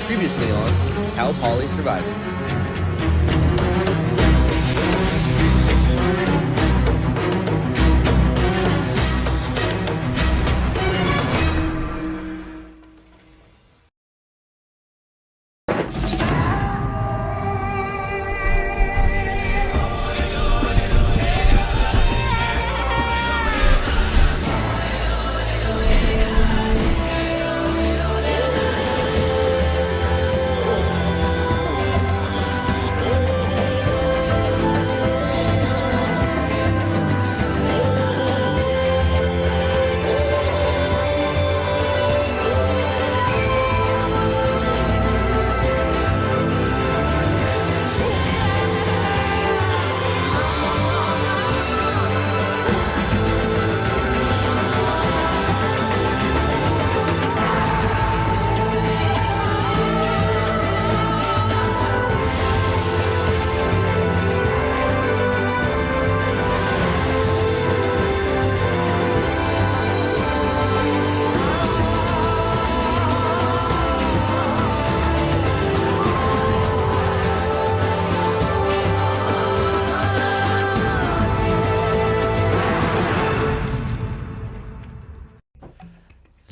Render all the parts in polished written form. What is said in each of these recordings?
Previously on Cal Poly Survivor.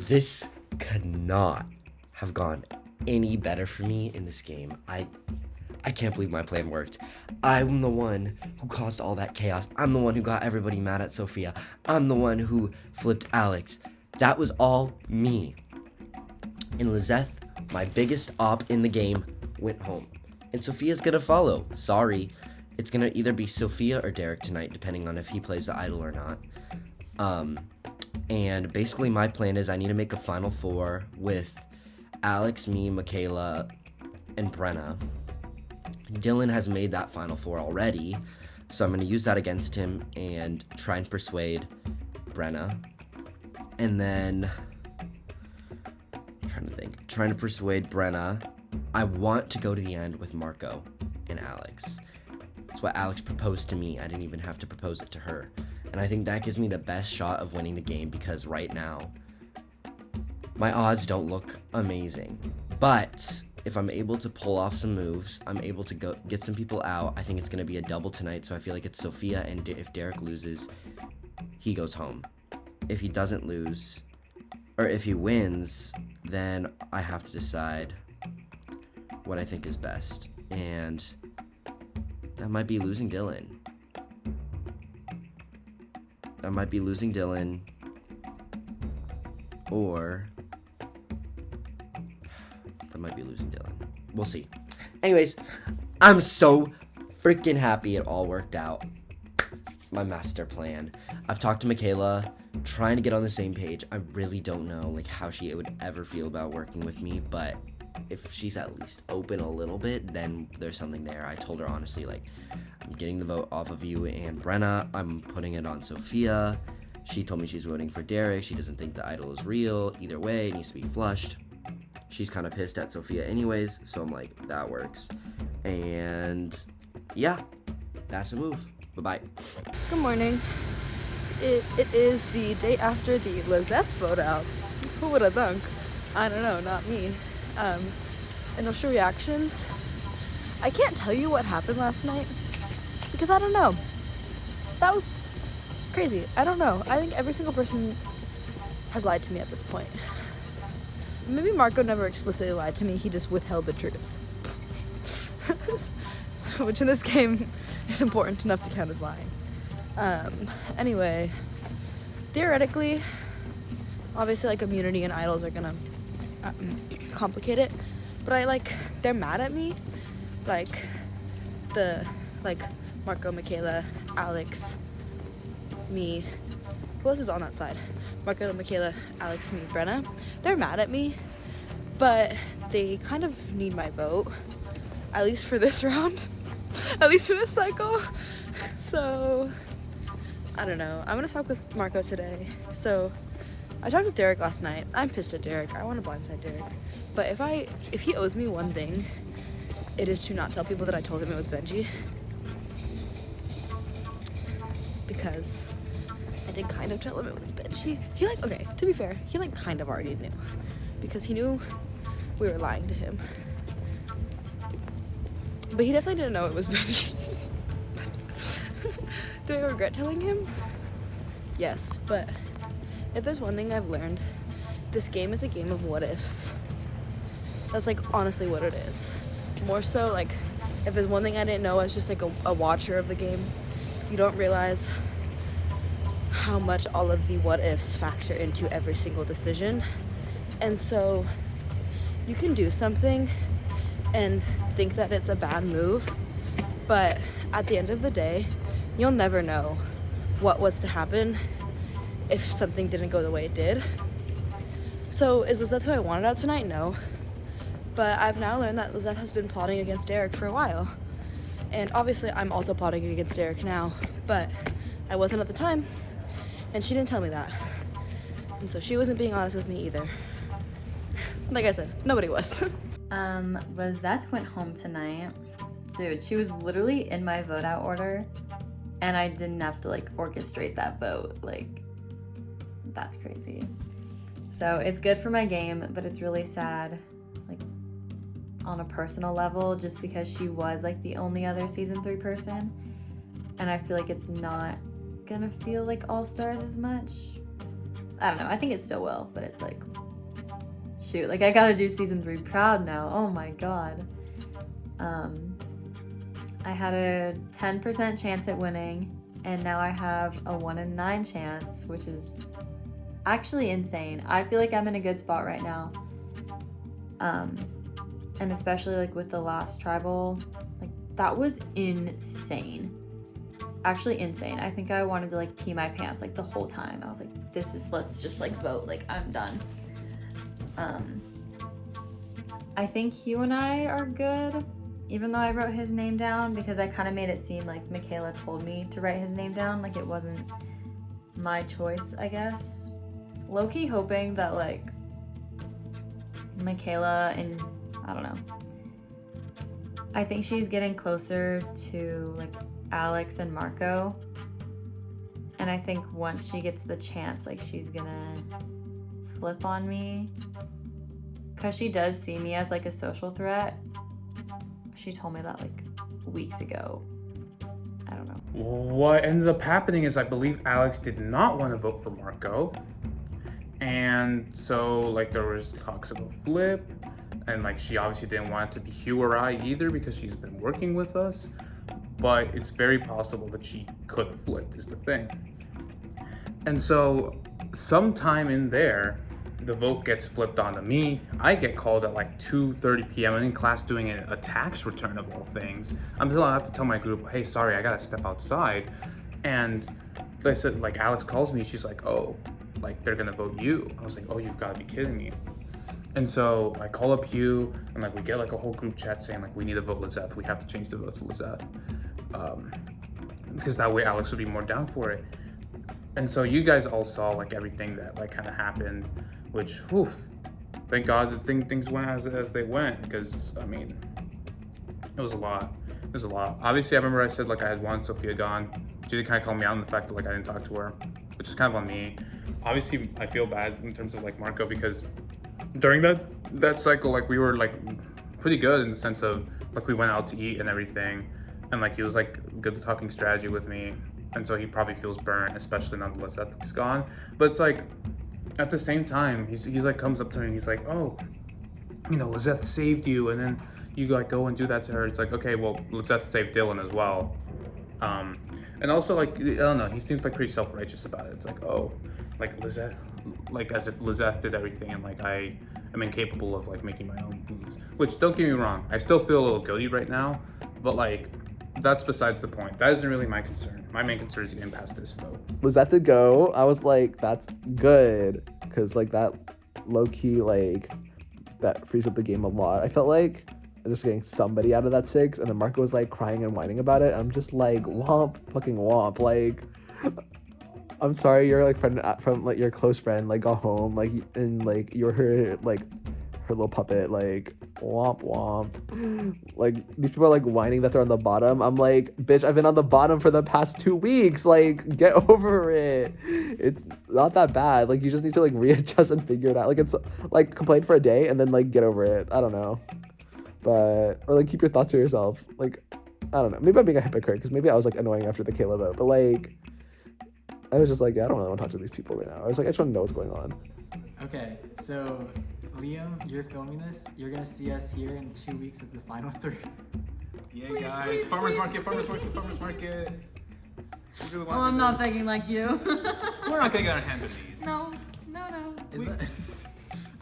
This could not have gone any better for me in this game. I can't believe my plan worked. I'm the one who caused all that chaos. I'm the one who got everybody mad at Sophia. I'm the one who flipped Alex. That was all me. And Lizeth, my biggest op in the game, went home. And Sophia's gonna follow. Sorry. It's gonna either be Sophia or Derek tonight, depending on if he plays the idol or not. And basically my plan is I need to make a final four with Alex, me, Michaela, and Brenna. Dylan has made that final four already, so I'm going to use that against him and try and persuade Brenna. And then, trying to persuade Brenna. I want to go to the end with Marco and Alex. That's what Alex proposed to me. I didn't even have to propose it to her. And I think that gives me the best shot of winning the game because right now, my odds don't look amazing. But if I'm able to pull off some moves, I'm able to go get some people out. I think it's going to be a double tonight, so I feel like it's Sophia, and if Derek loses, he goes home. If he doesn't lose, or if he wins, then I have to decide what I think is best. And that might be losing Dylan. Or that might be losing Dylan. We'll see. Anyways, I'm so freaking happy it all worked out. My master plan. I've talked to Michaela, trying to get on the same page. I really don't know how she would ever feel about working with me, but if she's at least open a little bit, then there's something there. I told her honestly, I'm getting the vote off of you and Brenna. I'm putting it on Sophia. She told me she's voting for Derek. She doesn't think the idol is real. Either way, it needs to be flushed. She's kind of pissed at Sophia anyways, so I'm like, that works. And yeah, that's a move. Bye-bye. Good morning. It is the day after the Lizeth vote out. Who would have thunk? I don't know, not me. Initial reactions. I can't tell you what happened last night because I don't know. That was crazy. I don't know. I think every single person has lied to me at this point. Maybe Marco never explicitly lied to me. He just withheld the truth. So, which in this game is important enough to count as lying. Anyway, theoretically, obviously immunity and idols are gonna complicate it, but they're mad at me, Marco, Michaela, Alex, me. Who else is on that side? Marco, Michaela, Alex, me, Brenna. They're mad at me, but they kind of need my vote, at least for this round, at least for this cycle. So I don't know. I'm gonna talk with Marco today. So I talked with Derek last night. I'm pissed at Derek. I want to blindside Derek, but if he owes me one thing, it is to not tell people that I told him it was Benji, because I did kind of tell him it was Benji. To be fair, he kind of already knew, because he knew we were lying to him. But he definitely didn't know it was Benji. Do I regret telling him? Yes, but if there's one thing I've learned, this game is a game of what ifs. That's like honestly what it is. More so like if there's one thing I didn't know as just like a watcher of the game, you don't realize how much all of the what ifs factor into every single decision. And so you can do something and think that it's a bad move, but at the end of the day, you'll never know what was to happen if something didn't go the way it did. So is Lizeth who I wanted out tonight? No. But I've now learned that Lizeth has been plotting against Derek for a while. And obviously I'm also plotting against Derek now, but I wasn't at the time, and she didn't tell me that. And so she wasn't being honest with me either. Like I said, nobody was. Lizeth went home tonight. Dude, she was literally in my vote out order, and I didn't have to like orchestrate that vote. Like, that's crazy. So it's good for my game, but it's really sad, like on a personal level, just because she was like the only other season 3 person, and I feel like it's not gonna feel like All Stars as much. I don't know, I think it still will, but it's like, shoot, like I gotta do season 3 proud now. Oh my god. I had a 10% chance at winning, and now I have a 1 in 9 chance, which is actually insane. I feel like I'm in a good spot right now. And especially like with the last tribal, like that was insane. Actually insane. I think I wanted to like pee my pants like the whole time. I was like, let's just like vote, like I'm done. I think Hugh and I are good, even though I wrote his name down, because I kind of made it seem like Michaela told me to write his name down, like it wasn't my choice, I guess. Low-key hoping that like Michaela and I don't know. I think she's getting closer to like Alex and Marco, and I think once she gets the chance, like she's gonna flip on me, because she does see me as like a social threat. She told me that like weeks ago. I don't know. What ended up happening is I believe Alex did not want to vote for Marco, and so like there was talks of a flip, and like she obviously didn't want it to be Hugh or I either because she's been working with us, but it's very possible that she could have flipped is the thing. And so sometime in there, the vote gets flipped onto me. I get called at like 2:30 p.m. I'm in class doing a tax return of all things. Until I have to tell my group, hey, sorry, I gotta step outside. And they said, like Alex calls me, she's like, oh, like they're gonna vote you. I was like, oh, you've gotta be kidding me. And so I call up Hugh, and like we get like a whole group chat saying like we need to vote Lizeth. We have to change the vote to Lizeth, because that way Alex would be more down for it. And so you guys all saw like everything that like kind of happened, which, whew, thank God that things went as they went, because I mean, it was a lot. It was a lot. Obviously, I remember I said like I had wanted Sophia gone. She did kind of call me out on the fact that like I didn't talk to her, which is kind of on me. Obviously, I feel bad in terms of like Marco, because during that cycle, like we were like pretty good in the sense of like we went out to eat and everything, and like he was like good at talking strategy with me, and so he probably feels burnt, especially now that Lizeth's gone. But it's like at the same time, he's like comes up to me and he's like, oh, you know, Lizeth saved you, and then you like go and do that to her. It's like, okay, well, Lizeth saved Dylan as well, and also like I don't know, he seems like pretty self-righteous about it. It's like, oh, like Lizeth, like as if Lizeth did everything and like I am incapable of like making my own moves. Which, don't get me wrong, I still feel a little guilty right now, but like that's besides the point. That isn't really my concern. My main concern is getting past this vote. Lizeth to go, I was like, that's good, because like that low-key, like that frees up the game a lot. I felt like just getting somebody out of that 6, and then Marco was like crying and whining about it. I'm just like, womp, fucking womp. Like, I'm sorry, you're like friend from like your close friend like got home, like, and like you're her her little puppet, like womp womp. Like these people are like whining that they're on the bottom. I'm like, bitch, I've been on the bottom for the past 2 weeks. Like, get over it. It's not that bad. Like, you just need to like readjust and figure it out. Like, it's like complain for a day and then like get over it. I don't know, but or like keep your thoughts to yourself. Like, I don't know. Maybe I'm being a hypocrite because maybe I was like annoying after the Kayla vote, but like I was just like, yeah, I don't really want to talk to these people right now. I was like, I just want to know what's going on. Okay, so Liam, you're filming this. You're gonna see us here in 2 weeks as the final 3. Yeah, guys. Farmers market. Oh, I'm not thinking like you. We're not gonna get our hands on these. No. Is that?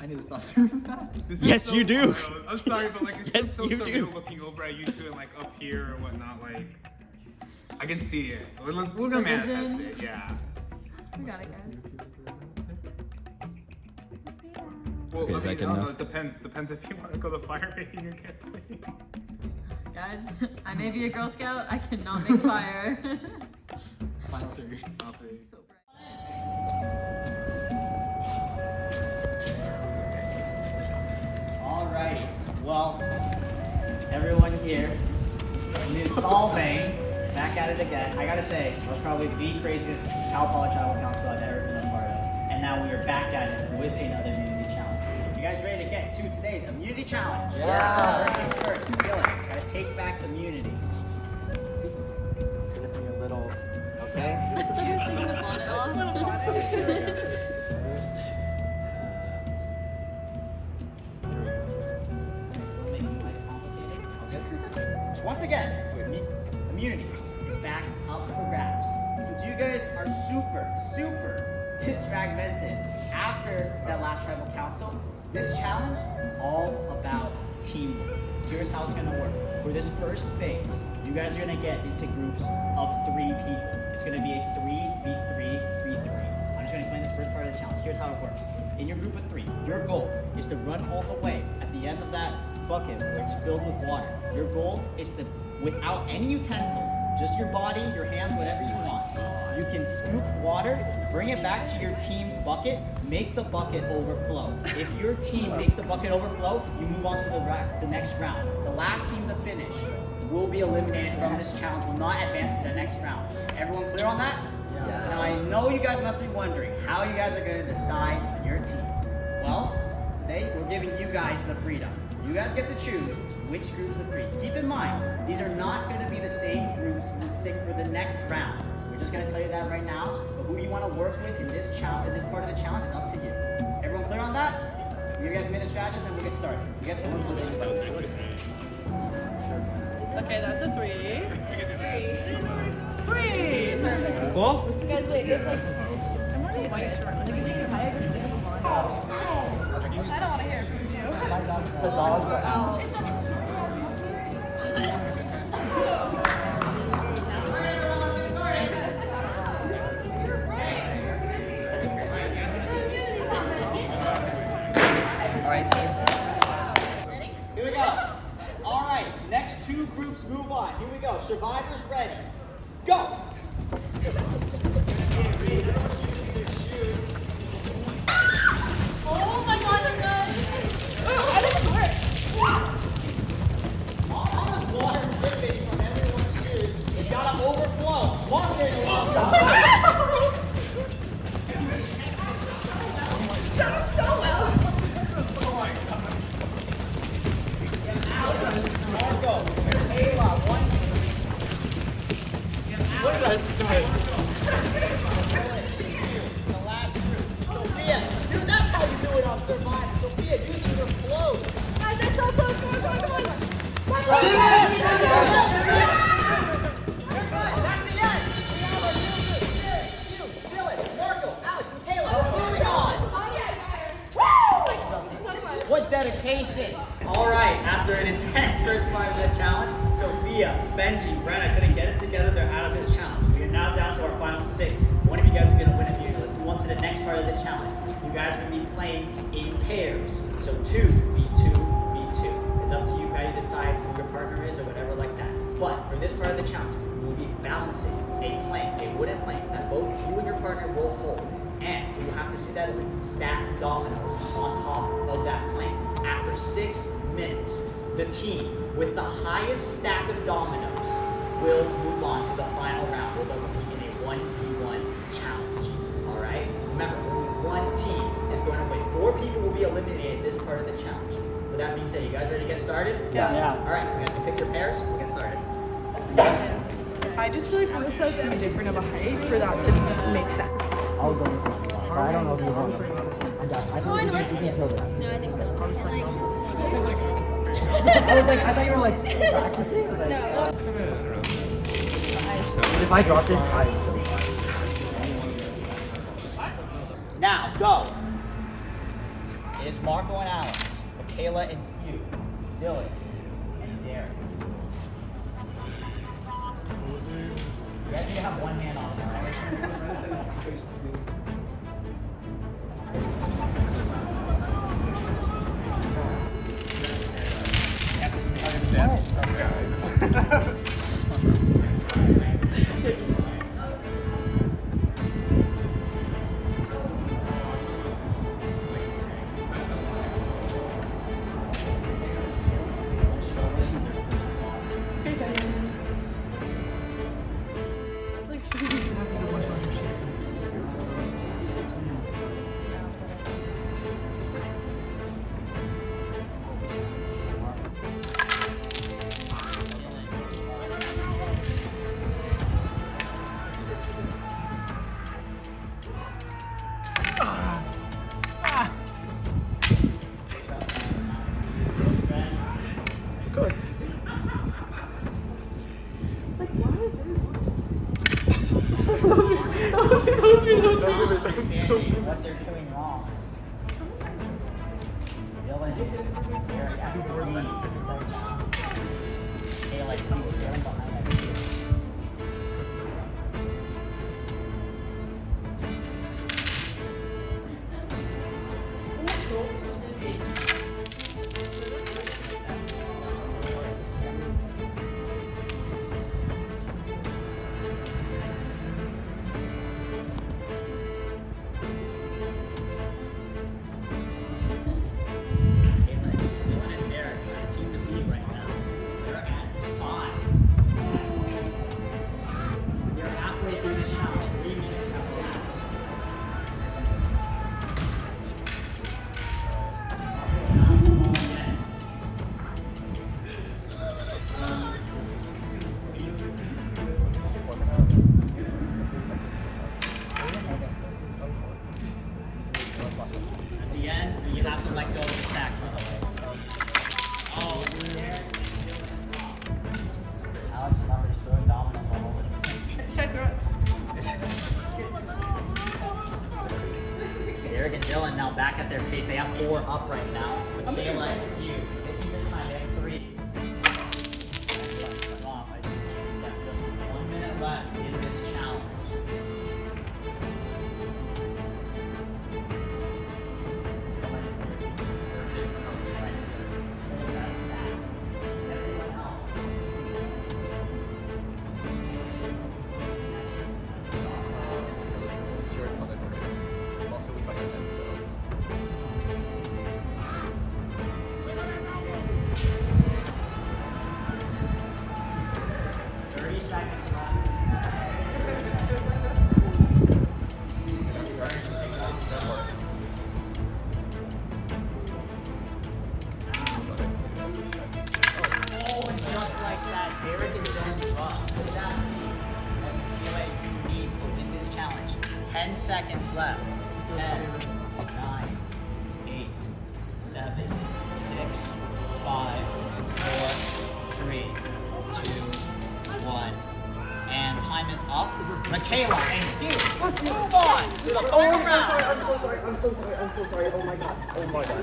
I need to stop doing that. This is Yes, so you do. wild. I'm sorry, but like it's Yes, just so you surreal do. looking over at you two and like up here or whatnot. Like I can see it. We're gonna manifest it. Yeah. We got it, guys. Well, Okay, I is mean, that good I don't know, enough? it depends if you want to go the fire making or get singing. Guys, I may be a Girl Scout. I cannot make fire. Final 3. So bright. Alrighty, well, everyone here, Ms. Solvang, back at it again. I gotta say, that was probably the craziest Cal College Travel Council I've ever been a part of. And now we are back at it with another immunity challenge. You guys ready to get to today's immunity challenge? Yeah! First things first, Dylan, gotta take back immunity. Give me a little, okay? Once again, immunity is back up for grabs. Since you guys are super disfragmented after that last tribal council, this challenge all about teamwork. Here's how it's gonna work. For this first phase, you guys are gonna get into groups of 3 people. It's gonna be a 3v3v3. I'm just gonna explain this first part of the challenge. Here's how it works. In your group of 3, your goal is to run all the way at the end of that bucket where it's filled with water. Your goal is to, without any utensils, just your body, your hands, whatever you want, you can scoop water, bring it back to your team's bucket, make the bucket overflow. If your team makes the bucket overflow, you move on to the next round. The last team to finish will be eliminated from this challenge, will not advance to the next round. Everyone clear on that? Yeah. Now I know you guys must be wondering how you guys are going to decide your teams. Well, today we're giving you guys the freedom. You guys get to choose which groups of 3. Keep in mind, these are not going to be the same groups who stick for the next round. We're just going to tell you that right now. But who you want to work with in this challenge, in this part of the challenge, is up to you. Everyone clear on that? You guys made a strategy, then we'll get started. You guys can Okay, that's a 3. 3. Perfect. Cool? Guys, wait, there's like, I'm wearing a white shirt. Like, if you hide, I don't want to hear it from you. The dogs are out. Here we go. All right, next 2 groups move on. Here we go. Survivors ready. Go! Oh my god, you guys! How does it work? All this water dripping from everyone's shoes. It's gotta overflow. Walk in. So well. Marco, Kayla, one. What did I say? The last group. Sophia, dude, that's how you do it on Survivor. Sophia, use your flow. Guys, they're so close. Come on. You're good. That's the end. We have our new group. You, Dylan, Marco, Alex, and Kayla. Moving on. What dedication! All right, after an intense first part of the challenge, Sophia, Benji, Brenna couldn't get it together. They're out of this challenge. We are now down to our final 6. One of you guys is going to win immunity. Let's move on to the next part of the challenge. You guys are going to be playing in pairs. So 2v2v2. It's up to you how you decide who your partner is or whatever like that. But for this part of the challenge, we will be balancing a plank, a wooden plank that both you and your partner will hold. and you will have to steadily stack dominoes on top of that plank. After 6 minutes, the team with the highest stack of dominoes will move on to the final round, where they'll compete in a 1v1 challenge. Alright? Remember, only one team is going to win. 4 people will be eliminated in this part of the challenge. With that being said, you guys ready to get started? Yeah. Alright, you guys can pick your pairs, we'll get started. I just feel like I'm so too different of a height for that to make sense. I'll go with that. I don't know if you want to. I think we can kill this. No, I think so. I was like, I thought you were like practicing. Like, if I drop this, I'm so sorry. Now, go. It is Marco and Alex, Michaela and Hugh, Dylan and Derek. You guys need to have one hand on it, alright? Understanding what they're doing wrong. Dylan, Derek, after me. Kayla, see what's going behind that. At the end, you have to let go of the stack, by the way. Oh, Alex, remember, just throwing dominoes all over the place. Should I throw it? Derek and Dylan now back at their pace. They have 4 up right now. Michaela and Hugh, taking their time. They have 3. Off. I just stepped just 1 minute left in this challenge. Also, we got it then, so. 30 seconds left. Oh, and just like that, Derek and Dylan run. What does that mean? What Michaela needs to win this challenge. 10 seconds left. 10, 9, 8, 7, 6, 5, 4, 3, 2, 1. And time is up. Michaela and Hugh, move on to the final round. I'm so sorry. Oh my god. Oh my god.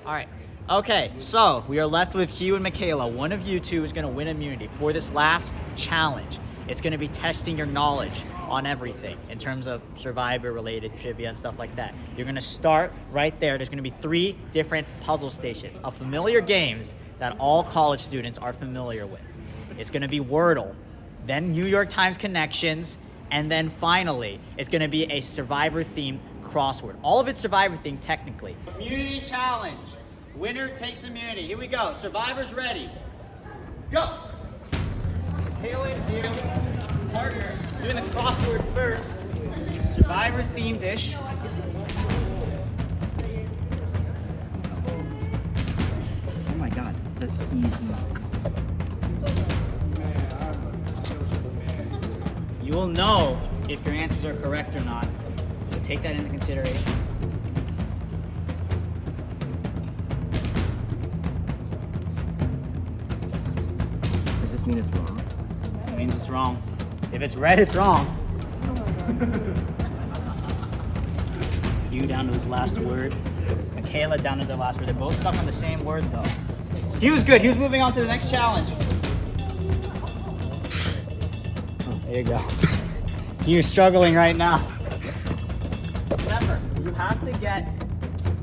All right. Okay, so we are left with Hugh and Michaela. One of you two is going to win immunity for this last challenge. It's going to be testing your knowledge on everything in terms of Survivor-related trivia and stuff like that. You're going to start right there. There's going to be 3 different puzzle stations of familiar games that all college students are familiar with. It's going to be Wordle, then New York Times Connections, and then finally, it's going to be a Survivor-themed crossword. All of it's Survivor-themed technically. Immunity challenge. Winner takes immunity. Here we go. Survivor's ready. Go! Kayla and you, partners, doing the crossword first. Survivor-themed-ish. Oh my god, that's easy. You will know if your answers are correct or not, so take that into consideration. Does this mean it's wrong? It means it's wrong. If it's red, it's wrong. You down to his last word. Michaela down to their last word. They're both stuck on the same word though. He was good. He was moving on to the next challenge. Oh, there you go. You're struggling right now. Remember, you have to get,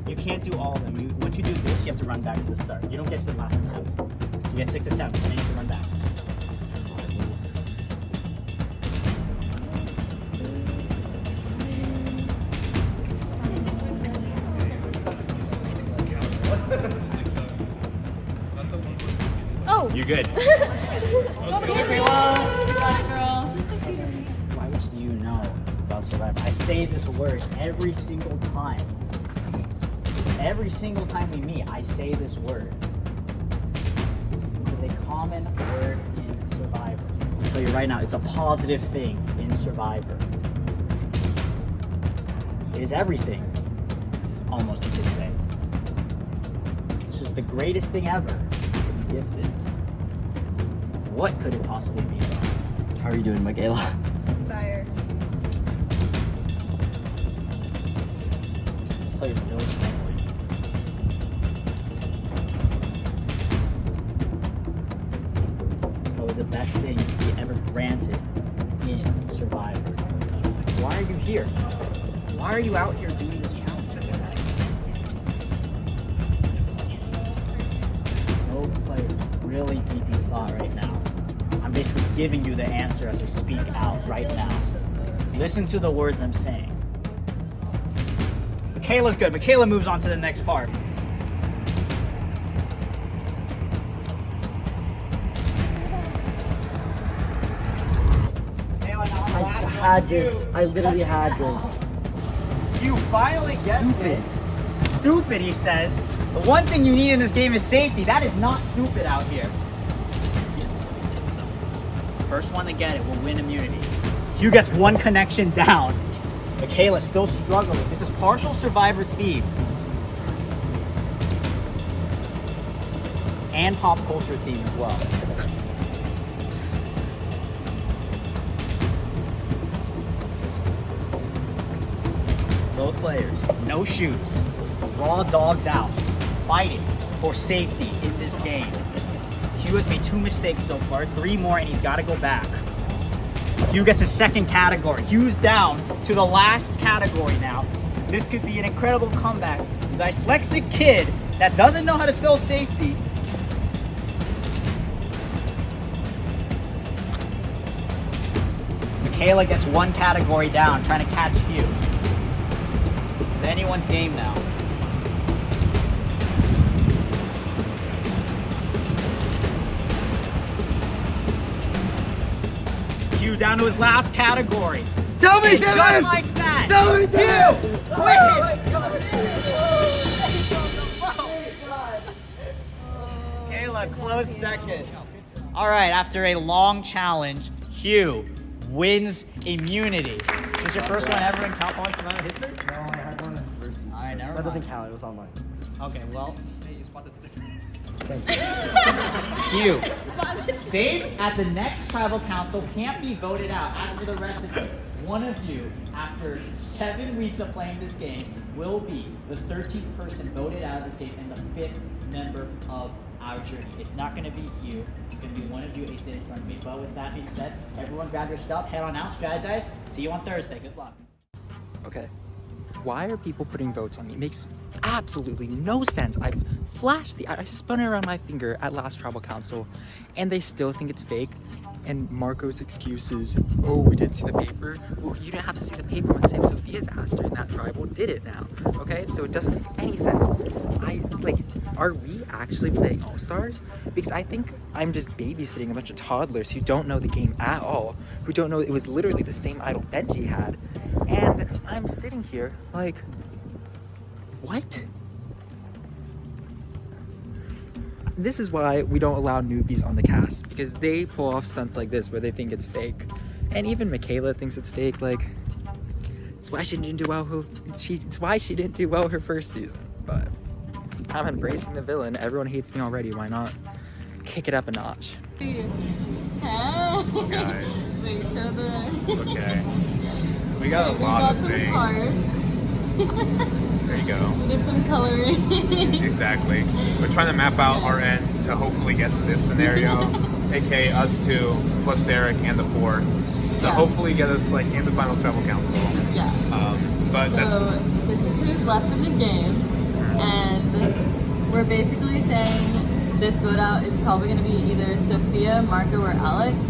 you can't do all of them. Once you do this, you have to run back to the start. You don't get to the last attempt. You get 6 attempts, and then you have to run back. Oh. You're good. Why much do you know about Survivor? I say this word every single time. Every single time we meet, I say this word. This is a common word in Survivor. I'll tell you right now, it's a positive thing in Survivor. It is everything, almost you could say. This is the greatest thing ever to be gifted. What could it possibly be? How are you doing, Michaela? Fire. Play really carefully. Probably the best thing you ever granted in Survivor. Why are you here? Why are you out here doing this challenge? No player really deep in thought right now. I'm basically giving you the answer as I speak out right now. Listen to the words I'm saying. Michaela's good. Michaela moves on to the next part. Michaela, now the last one. Had this. I literally had this. You finally get it. Stupid, he says. The one thing you need in this game is safety. That is not stupid out here. First one to get it will win immunity. Hugh gets 1 connection down. Michaela's still struggling. This is partial Survivor themed. And pop culture theme as well. Both players, no shoes. Raw dogs out. Fighting for safety in this game. Hugh has made 2 mistakes so far, 3 more, and he's got to go back. Hugh gets a second category. Hugh's down to the last category now. This could be an incredible comeback. The dyslexic kid that doesn't know how to spell safety. Michaela gets 1 category down, trying to catch Hugh. This is anyone's game now. Hugh down to his last category. Tell me, And just Dylan! like that, Tell me, Dylan! Hugh wins. Kayla, close second. All right, after a long challenge, Hugh wins immunity. Is this your first one ever in Cal Poly Survivor history? No, I had one in person. All right, never That mind. doesn't count. It was online. Okay, well, Hey, you spotted the difference. Hugh, safe at the next tribal council, can't be voted out. As for the rest of you, one of you, after 7 weeks of playing this game, will be the 13th person voted out of this game and the 5th member of our journey. It's not going to be Hugh. It's going to be one of you acing in front of me. But with that being said, everyone grab your stuff, head on out, strategize. See you on Thursday. Good luck. Okay. Why are people putting votes on me? It makes absolutely no sense. I spun it around my finger at last tribal council and they still think it's fake. And Marco's excuse is, oh, we didn't see the paper. Well, you didn't have to see the paper when Save Sophia's asked her, and that tribal did it now. Okay, so it doesn't make any sense. Are we actually playing All-Stars? Because I think I'm just babysitting a bunch of toddlers who don't know the game at all, who don't know it was literally the same idol Benji had. And I'm sitting here like, what? This is why we don't allow newbies on the cast, because they pull off stunts like this where they think it's fake. And even Michaela thinks it's fake. Like, it's why she didn't do well her first season. But I'm embracing the villain. Everyone hates me already. Why not kick it up a notch? Hey. Guys. Wait, show the... Okay. We got a We lot got of some things. parts. There you go. We did some coloring. Exactly. We're trying to map out our end to hopefully get to this scenario, aka us two plus Derek and the fourth, to hopefully get us like in the final tribal council. Yeah. But So this is who's left in the game, and we're basically saying this vote out is probably going to be either Sophia, Marco, or Alex.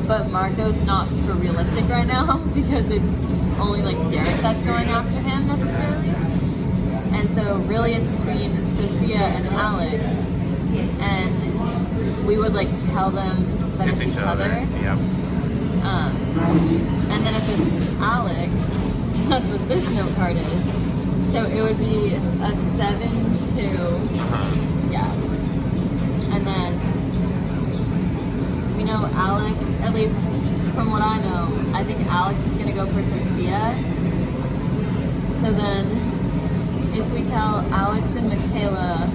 But Marco's not super realistic right now because it's only like Derek that's going after him necessarily. And so really it's between Sophia and Alex, and we would like tell them that it's each other. Yep. And then if it's Alex, that's what this note card is. So it would be a 7-2. Yeah. And then we know Alex, at least from what I know, I think Alex is gonna go for Sophia. So then if we tell Alex and Michaela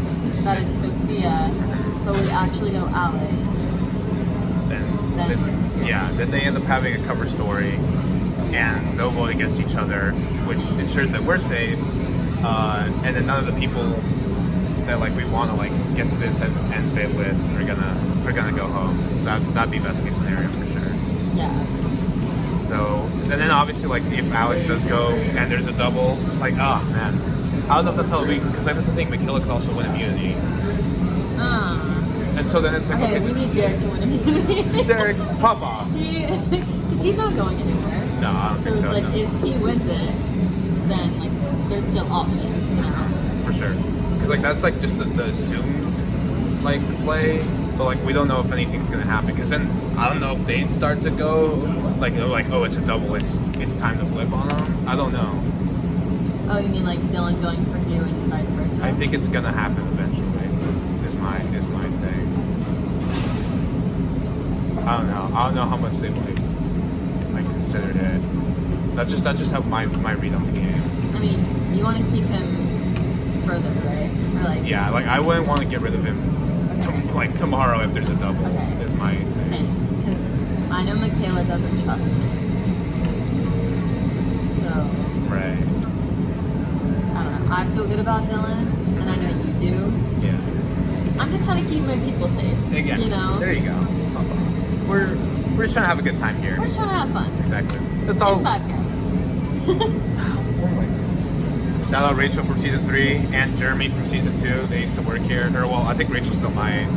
that it's Sophia, but we actually know Alex, then they end up having a cover story and they'll vote against each other, which ensures that we're safe, and then none of the people that like we want to like get to this end bit with are gonna go home. So that'd be best case scenario for sure. yeah. So and then obviously like if Alex does go and there's a double, like oh man, I don't know if that's how we, because that's the thing, Michaela could also win immunity. And so then it's like Okay, we need Derek to win immunity. Derek, pop off. Because he's not going anywhere. No, I don't So think it's so. like No. if he wins it, then like there's still options, you know? For sure. Because like that's like just the assumed like play, but like we don't know if anything's gonna happen. Because then I don't know if they'd start to go like they're like, oh, it's a double, it's time to flip on them. I don't know. Oh, you mean like Dylan going for you and vice versa? I think it's gonna happen eventually. Is my thing. I don't know how much they like considered it. That's just how my read on the game. I mean, you want to keep him further, right? Or like Yeah, like I wouldn't want to get rid of him like tomorrow if there's a double. Okay. Is my same. Because I know Michaela doesn't trust me. So right. I don't know. I feel good about Dylan, and I know you do. Yeah. I'm just trying to keep my people safe. Again, You know? there you go. We're just trying to have a good time here. We're trying to have fun. Exactly. That's all. In 5 guys. Shout out Rachel from season 3 and Jeremy from season 2. They used to work here. Or well, I think Rachel's still mine.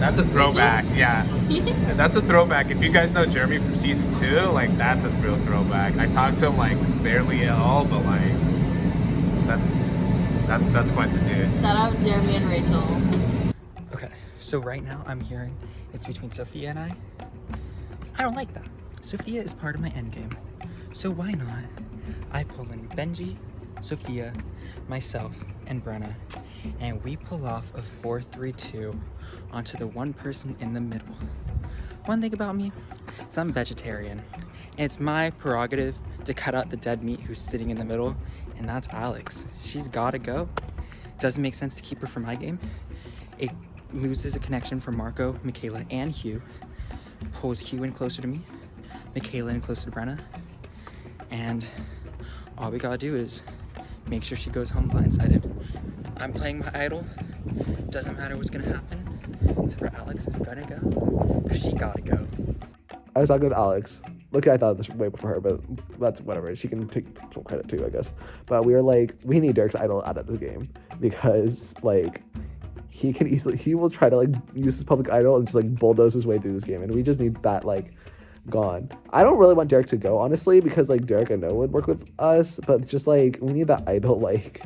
That's a throwback. Yeah. That's a throwback. If you guys know Jeremy from season 2, like that's a real throwback. I talked to him like barely at all, but like that's quite the dude. Shout out Jeremy and Rachel. Okay, so right now I'm hearing it's between Sophia and I. I don't like that. Sophia is part of my endgame. So why not? I pull in Benji, Sophia, myself, and Brenna, and we pull off a 4-3-2 onto the one person in the middle. One thing about me is I'm vegetarian, and it's my prerogative to cut out the dead meat who's sitting in the middle, and that's Alex. She's gotta go. Doesn't make sense to keep her for my game. It loses a connection for Marco, Michaela, and Hugh. Pulls Hugh in closer to me, Michaela in closer to Brenna, and all we gotta do is make sure she goes home blindsided. I'm playing my idol, Doesn't matter what's gonna happen. So for Alex is gonna go, because she gotta go. I was talking with Alex. Look, I thought this way before her, but that's whatever. She can take some credit too, I guess. But we were like, we need Derek's idol out of the game because like he will try to like use his public idol and just like bulldoze his way through this game, and we just need that like gone. I don't really want Derek to go, honestly, because like Derek I know would work with us, but just like we need that idol like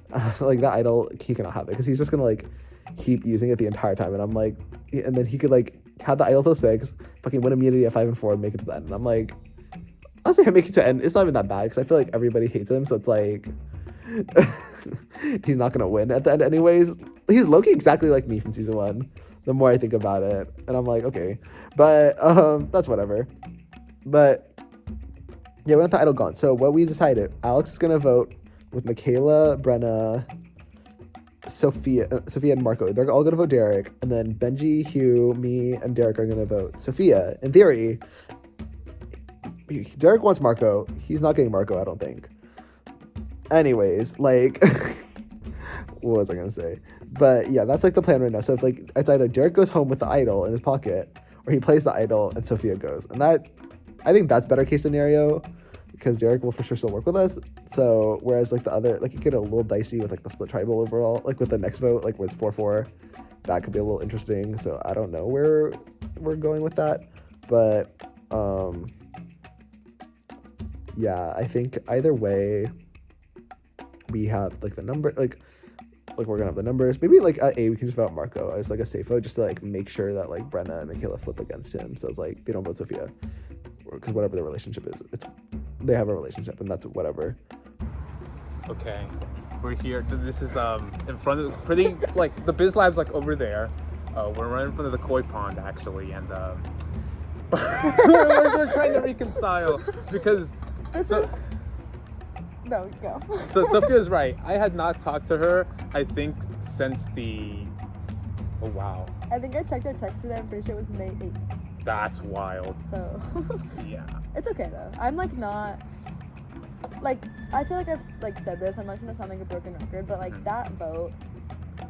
that idol, he cannot have it because he's just gonna like keep using it the entire time, and I'm like, and then he could like have the idol till 6, fucking win immunity at 5 and 4 and make it to the end, and I'm like, honestly, I make it to end, it's not even that bad because I feel like everybody hates him, so it's like he's not gonna win at the end anyways. He's low-key exactly like me from season 1 the more I think about it, and I'm like, okay, but that's whatever. But yeah, we want the idol gone. So what we decided, Alex is gonna vote with Michaela, Brenna, Sophia and Marco. They're all gonna vote Derek, and then Benji, Hugh, me, and Derek are gonna vote Sophia. In theory, Derek wants Marco. He's not getting Marco, I don't think. Anyways, like, what was I gonna say? But yeah, that's like the plan right now. So if like it's either Derek goes home with the idol in his pocket, or he plays the idol and Sophia goes, and that I think that's better case scenario because Derek will for sure still work with us. So whereas like the other, like it get a little dicey with like the split tribal overall, like with the next vote, like where it's 4-4, that could be a little interesting. So I don't know where we're going with that, but yeah, I think either way we have like the number, like we're gonna have the numbers. Maybe like at A we can just vote Marco as like a safe vote, just to like make sure that like Brenna and Michaela flip against him. So it's like they don't vote Sophia because whatever their relationship is, they have a relationship and that's whatever. Okay, we're here. This is in front of pretty like the Biz Lab's like over there. We're right in front of the koi pond actually, and we're trying to reconcile because No, go. So Sophia's right. I had not talked to her, I think, since oh wow. I think I checked our text today. I'm pretty sure it was May 8th. That's wild. So yeah. It's okay though. I'm like not like, I feel like I've like said this. I'm not trying to sound like a broken record, but like that vote,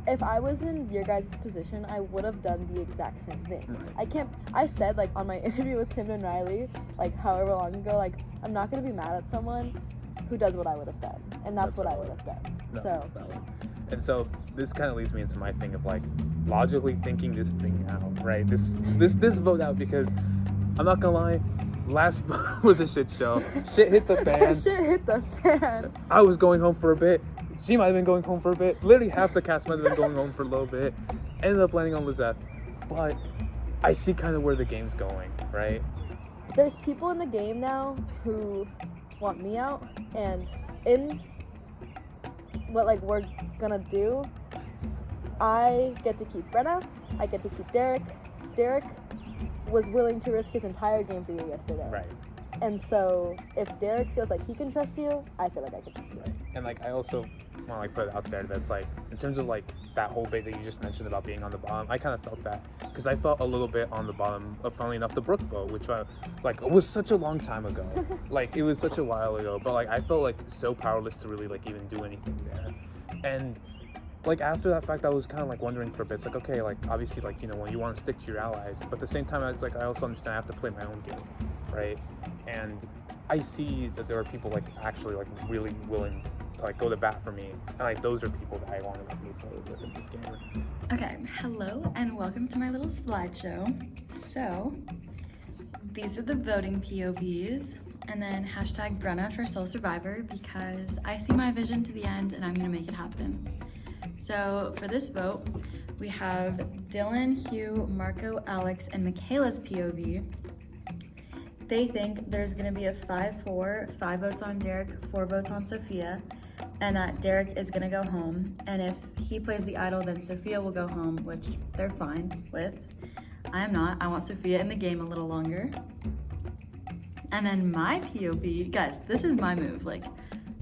if I was in your guys' position, I would have done the exact same thing. Right. I said like on my interview with Tim and Riley, like however long ago, like I'm not gonna be mad at someone who does what I would have done, and that's what I would have done. No, So and so this kind of leads me into my thing of like logically thinking this thing out, right? This vote out, because I'm not gonna lie, last vote was a shit show. Shit hit the fan. Shit hit the fan. I was going home for a bit. She might have been going home for a bit. Literally half the cast might have been going home for a little bit. Ended up landing on Lizeth. But I see kind of where the game's going, right? There's people in the game now who want me out, and in what like we're gonna do, I get to keep Brenna, I get to keep Derek. Derek was willing to risk his entire game for you yesterday. Right. And so if Derek feels like he can trust you, I feel like I can trust you. And like I also want to like put it out there that's like, in terms of like that whole bit that you just mentioned about being on the bottom, I kind of felt that because I felt a little bit on the bottom of, funnily enough, the Brooke vote, which like it was such a long time ago. Like it was such a while ago, but like I felt like so powerless to really like even do anything there. And like after that fact, I was kind of like wondering for a bit. It's like, okay, like obviously like, you know, when you want to stick to your allies, but at the same time, I was like, I also understand I have to play my own game, right? And I see that there are people like actually like really willing to like go to bat for me, and like those are people that I want to like move forward with in this game. Okay, hello and welcome to my little slideshow. So, these are the voting POVs, and then hashtag Brenna for Soul Survivor, because I see my vision to the end and I'm gonna make it happen. So for this vote, we have Dylan, Hugh, Marco, Alex, and Michaela's POV. They think there's gonna be a 5-4, 5 votes on Derek, 4 votes on Sophia, and that Derek is gonna go home. And if he plays the idol, then Sophia will go home, which they're fine with. I am not. I want Sophia in the game a little longer. And then my POV, guys, this is my move. Like,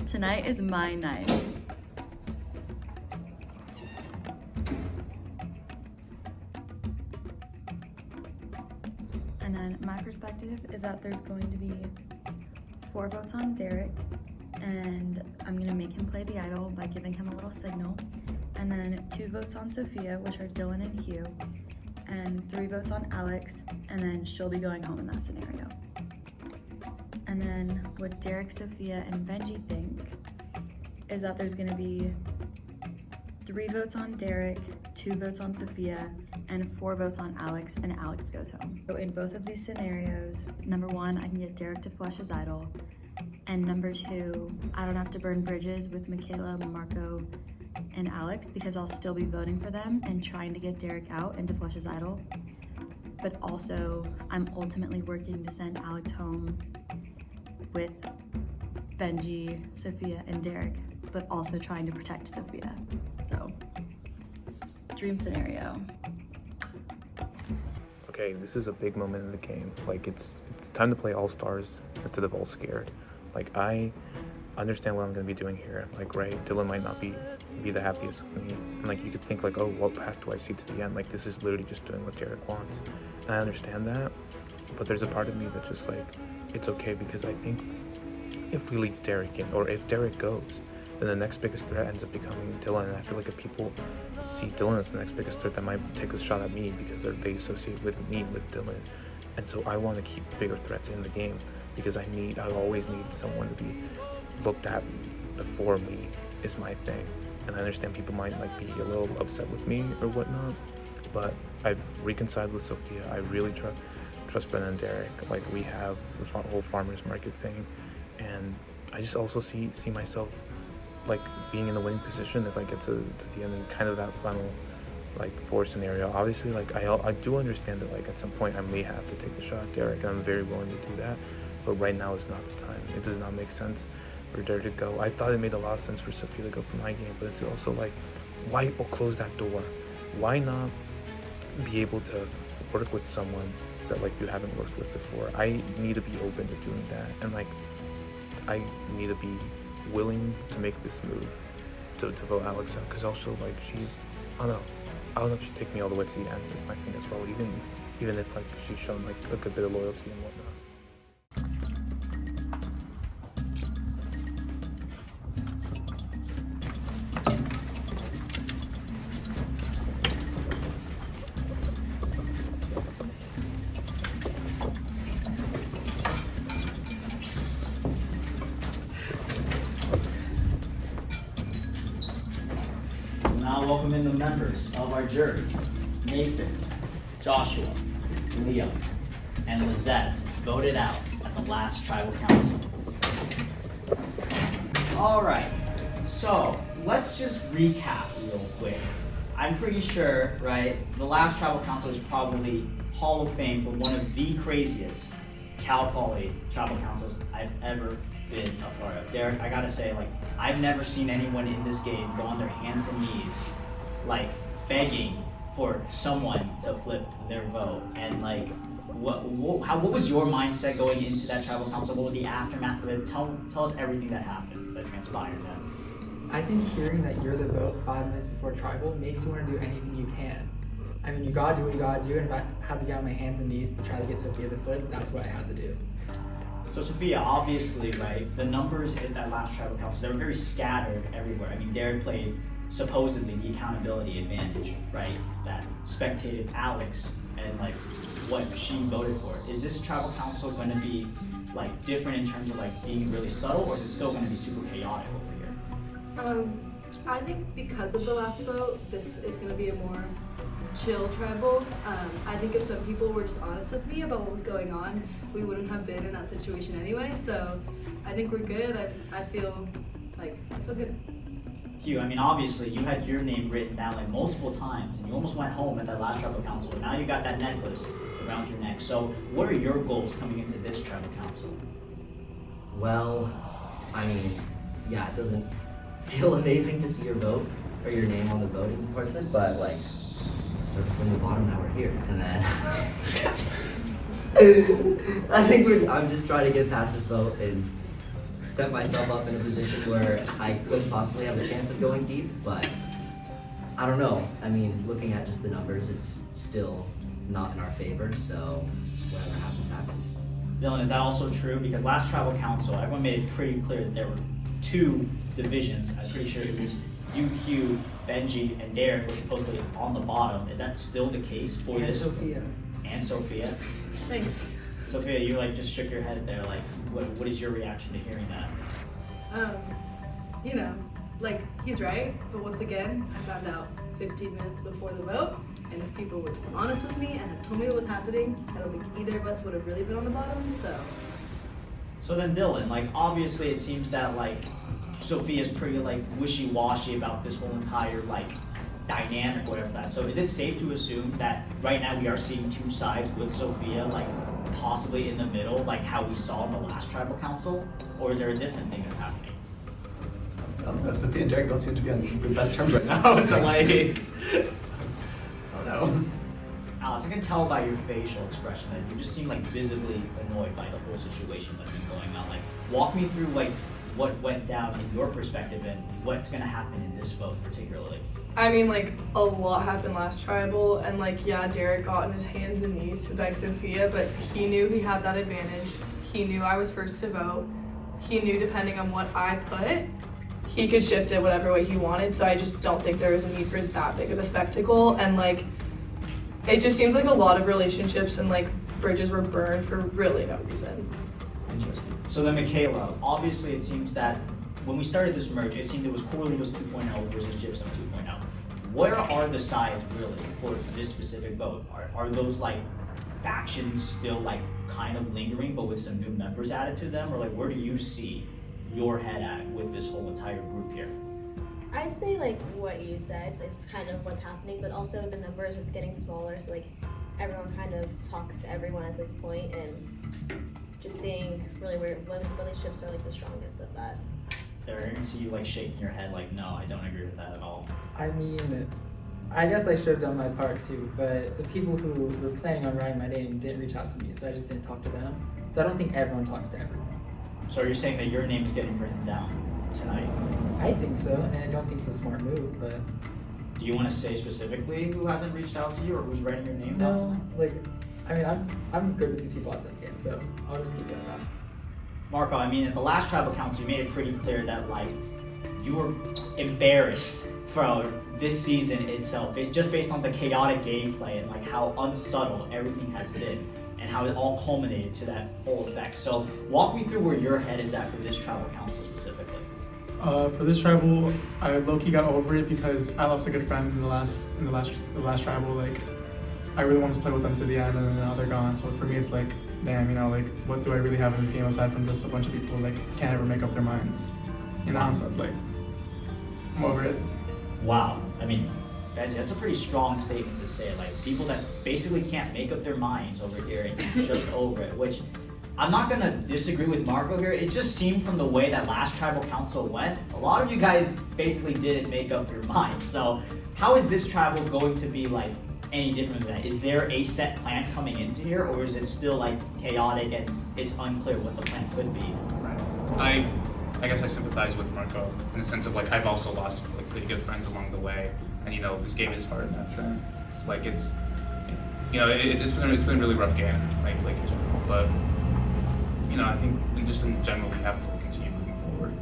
tonight is my night. And then my perspective is that there's going to be 4 votes on Derek, and I'm gonna make him play the idol by giving him a little signal. and then 2 votes on Sophia, which are Dylan and Hugh, and 3 votes on Alex, and then she'll be going home in that scenario. And then what Derek, Sophia, and Benji think is that there's gonna be 3 votes on Derek, 2 votes on Sophia, and 4 votes on Alex, and Alex goes home. So in both of these scenarios, number 1, I can get Derek to flush his idol, and number 2, I don't have to burn bridges with Michaela, Marco, and Alex because I'll still be voting for them and trying to get Derek out and to flush his idol. But also, I'm ultimately working to send Alex home with Benji, Sophia, and Derek, but also trying to protect Sophia. So, dream scenario. Okay, this is a big moment in the game. Like, it's time to play all stars instead of all scared. Like, I understand what I'm gonna be doing here. Like, right, Dylan might not be the happiest with me. And like, you could think like, oh, what path do I see to the end? Like, this is literally just doing what Derek wants. And I understand that, but there's a part of me that's just like, it's okay, because I think if we leave Derek in, or if Derek goes, then the next biggest threat ends up becoming Dylan. And I feel like if people see Dylan as the next biggest threat, that might take a shot at me because they associate with me with Dylan. And so I want to keep bigger threats in the game because I always need someone to be looked at before me is my thing. And I understand people might be a little upset with me or whatnot, but I've reconciled with Sophia. I really trust Brenna and Derek. Like, we have the whole farmers market thing, and I just also see myself like being in the winning position if I get to the end and kind of that final like 4 scenario. Obviously, like I do understand that like at some point I may have to take the shot at Derek, and I'm very willing to do that, but right now is not the time. It does not make sense for Derek to go. I thought it made a lot of sense for Sophia to go for my game, but it's also like, why close that door? Why not be able to work with someone that like you haven't worked with before? I need to be open to doing that, and like I need to be willing to make this move to vote Alex out, because also like she's, I don't know if she'd take me all the way to the end is my thing as well, even if like she's shown like a good bit of loyalty and whatnot. Now welcome in the members of our jury. Nathan, Joshua, Liam, and Lizette voted out at the last tribal council. All right, so let's just recap real quick. I'm pretty sure, right, the last tribal council is probably Hall of Fame for one of the craziest Cal Poly tribal councils I've ever been a part of. Derek, I gotta say, like, I've never seen anyone in this game go on their hands and knees, like, begging for someone to flip their vote. And like, what was your mindset going into that tribal council? What was the aftermath of it? Tell us everything that happened, that transpired then. I think hearing that you're the vote 5 minutes before tribal makes you want to do anything you can. I mean, you gotta do what you gotta do, and if I had to get on my hands and knees to try to get Sophia to flip, that's what I had to do. So Sophia, obviously, right, the numbers in that last tribal council, they were very scattered everywhere. I mean, Derek played supposedly the accountability advantage, right, that spectated Alex and like what she voted for. Is this tribal council going to be like different in terms of like being really subtle, or is it still going to be super chaotic over here? I think because of the last vote, this is going to be a more chill tribal. I think if some people were just honest with me about what was going on, we wouldn't have been in that situation anyway. So I think we're good. I feel good. Hugh, I mean, obviously you had your name written down like multiple times, and you almost went home at that last tribal council. And now you got that necklace around your neck. So what are your goals coming into this tribal council? Well, I mean, yeah, it doesn't feel amazing to see your vote or your name on the voting portion, but like, start from the bottom, now we're here, and then I think I'm just trying to get past this vote and set myself up in a position where I could possibly have a chance of going deep, but I don't know. I mean, looking at just the numbers, it's still not in our favor, so whatever happens, happens. Dylan, is that also true? Because last tribal council, everyone made it pretty clear that there were 2 divisions. I'm pretty sure it was you, Hugh, Benji, and Derek were supposedly on the bottom. Is that still the case for And this? Sophia. And Sophia. Thanks. Sophia, you like just shook your head there. Like, what is your reaction to hearing that? You know, like, he's right, but once again, I found out 15 minutes before the vote, and if people were just honest with me and had told me what was happening, I don't think either of us would have really been on the bottom, so. So then Dylan, like obviously it seems that like Sophia's pretty like wishy-washy about this whole entire like dynamic or whatever that. So is it safe to assume that right now we are seeing two sides with Sophia like possibly in the middle, like how we saw in the last tribal council? Or is there a different thing that's happening? I don't know, Sophia and Derek don't seem to be on the best terms right now, so like, I don't know. Alex, I can tell by your facial expression that you just seem like visibly annoyed by the whole situation that's been going on. Like, walk me through like what went down in your perspective and what's gonna happen in this vote particularly. I mean, like, a lot happened last tribal, and like, yeah, Derek got on his hands and knees to beg Sophia, but he knew he had that advantage. He knew I was first to vote. He knew depending on what I put, he could shift it whatever way he wanted, so I just don't think there was a need for that big of a spectacle, and like, it just seems like a lot of relationships and like bridges were burned for really no reason. Interesting. So then Michaela, obviously it seems that when we started this merge, it seemed it was Corleos 2.0 versus Gypsum 2.0. Where are the sides really for this specific vote? Are those like factions still like kind of lingering but with some new members added to them? Or like where do you see your head at with this whole entire group here? I say like what you said, it's kind of what's happening, but also the numbers, it's getting smaller, so like everyone kind of talks to everyone at this point, and just seeing really where relationships are like the strongest of that. Derek, I can see you like shaking your head like, no, I don't agree with that at all. I mean, I guess I should have done my part too, but the people who were planning on writing my name didn't reach out to me, so I just didn't talk to them. So I don't think everyone talks to everyone. So you're saying that your name is getting written down tonight? I think so, and I don't think it's a smart move, but... Do you want to say specifically who hasn't reached out to you or who's writing your name down No, tonight? like, I mean, I'm good with these people outside the game, so I'll just keep doing that. Marco, I mean, at the last tribal council, you made it pretty clear that, like, you were embarrassed for this season itself. It's just based on the chaotic gameplay and, like, how unsubtle everything has been and how it all culminated to that whole effect. So, walk me through where your head is at for this tribal council specifically. For this tribal, I low-key got over it because I lost a good friend in the last tribal. Like, I really wanted to play with them to the end, and now they're gone. So for me, it's like, damn, you know, like, what do I really have in this game aside from just a bunch of people who like can't ever make up their minds, you know? So it's like, I'm over it. Wow, I mean, that's a pretty strong statement to say. Like, people that basically can't make up their minds over here and just over it, which I'm not gonna disagree with Marco here. It just seemed from the way that last tribal council went, a lot of you guys basically didn't make up your minds. So how is this tribal going to be like any different than that? Is there a set plan coming into here, or is it still like chaotic and it's unclear what the plan could be? Right. I guess I sympathize with Marco in the sense of like I've also lost like pretty good friends along the way, and you know this game is hard in that sense. It's like it's it's been a really rough game, like in general, but you know I think just in general we have to continue moving forward.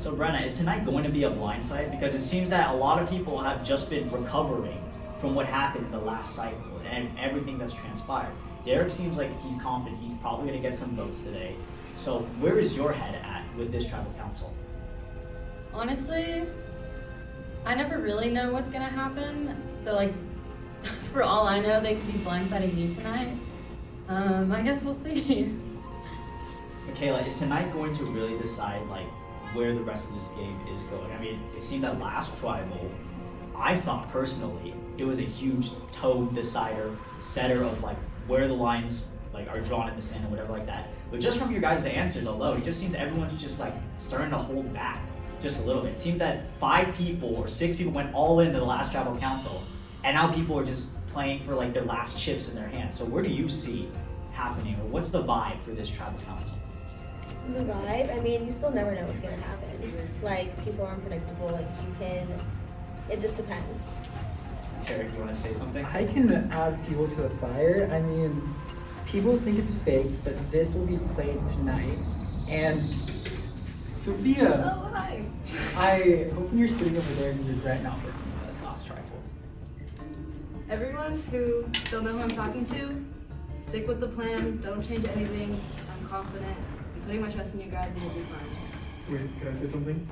So Brenna, is tonight going to be a blindside? Because it seems that a lot of people have just been recovering from what happened in the last cycle and everything that's transpired. Derek seems like he's confident he's probably going to get some votes today. So where is your head at with this tribal council? Honestly, I never really know what's gonna happen. So like, for all I know, they could be blindsiding me tonight. I guess we'll see. Michaela, is tonight going to really decide like where the rest of this game is going? I mean, it seemed that last tribal, I thought personally, it was a huge tone decider, setter of like where the lines like are drawn in the sand and whatever like that. But just from your guys' answers alone, it just seems everyone's just like starting to hold back just a little bit. It seemed that 5 people or 6 people went all into the last tribal council, and now people are just playing for like their last chips in their hands. So where do you see happening, or what's the vibe for this tribal council? The vibe, I mean, you still never know what's gonna happen. Like, people are unpredictable, like it just depends. Derek, you want to say something? I can add fuel to the fire. I mean, people think it's fake, but this will be played tonight, and Sophia! Oh, hi. I hope when you're sitting over there you regret not working with us last tribal. Everyone who don't know who I'm talking to, stick with the plan. Don't change anything. I'm confident. I'm putting my trust in you guys and you'll be fine. Wait, can I say something?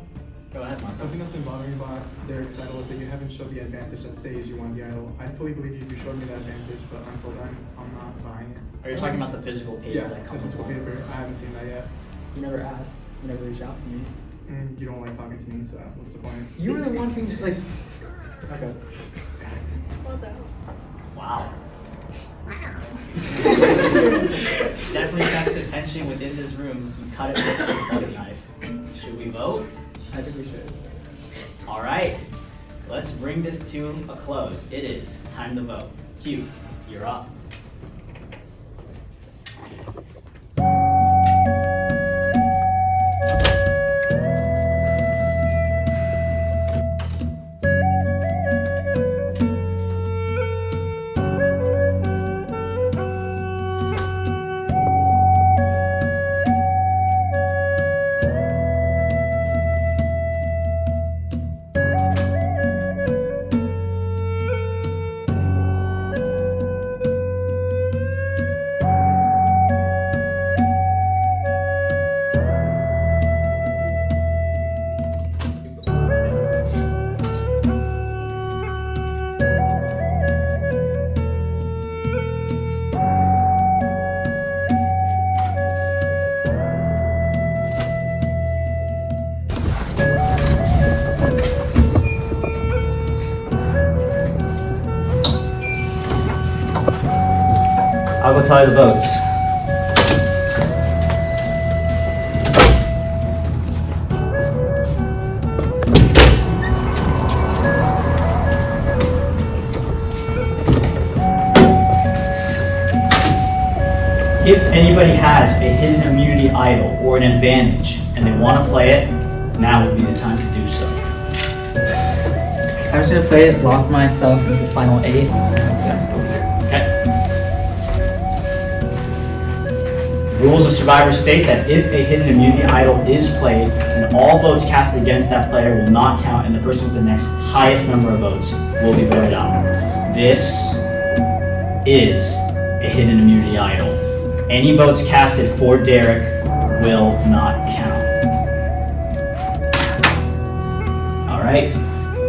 Go ahead, Marco. Something that's been bothering me about Derek's idol is that you haven't showed the advantage that says you won the idol. I fully believe you showed me that advantage, but until then, I'm not buying it. Are you talking about the physical paper Yeah, that the comes physical along? paper. I haven't seen that yet. You never asked. You never reached out to me. You don't like talking to me, so what's the point? You were the one who's like. Okay. Wow. Definitely sensed the tension within this room. You cut it with a butter knife. Should we vote? I think we should. All right. Let's bring this to a close. It is time to vote. Q, you're up. I'll go tally the votes. If anybody has a hidden immunity idol or an advantage and they want to play it, now would be the time to do so. I'm just gonna play it, lock myself into the final 8. Okay. Rules of Survivor state that if a hidden immunity idol is played, then all votes casted against that player will not count and the person with the next highest number of votes will be voted out. This is a hidden immunity idol. Any votes casted for Derek will not count. All right.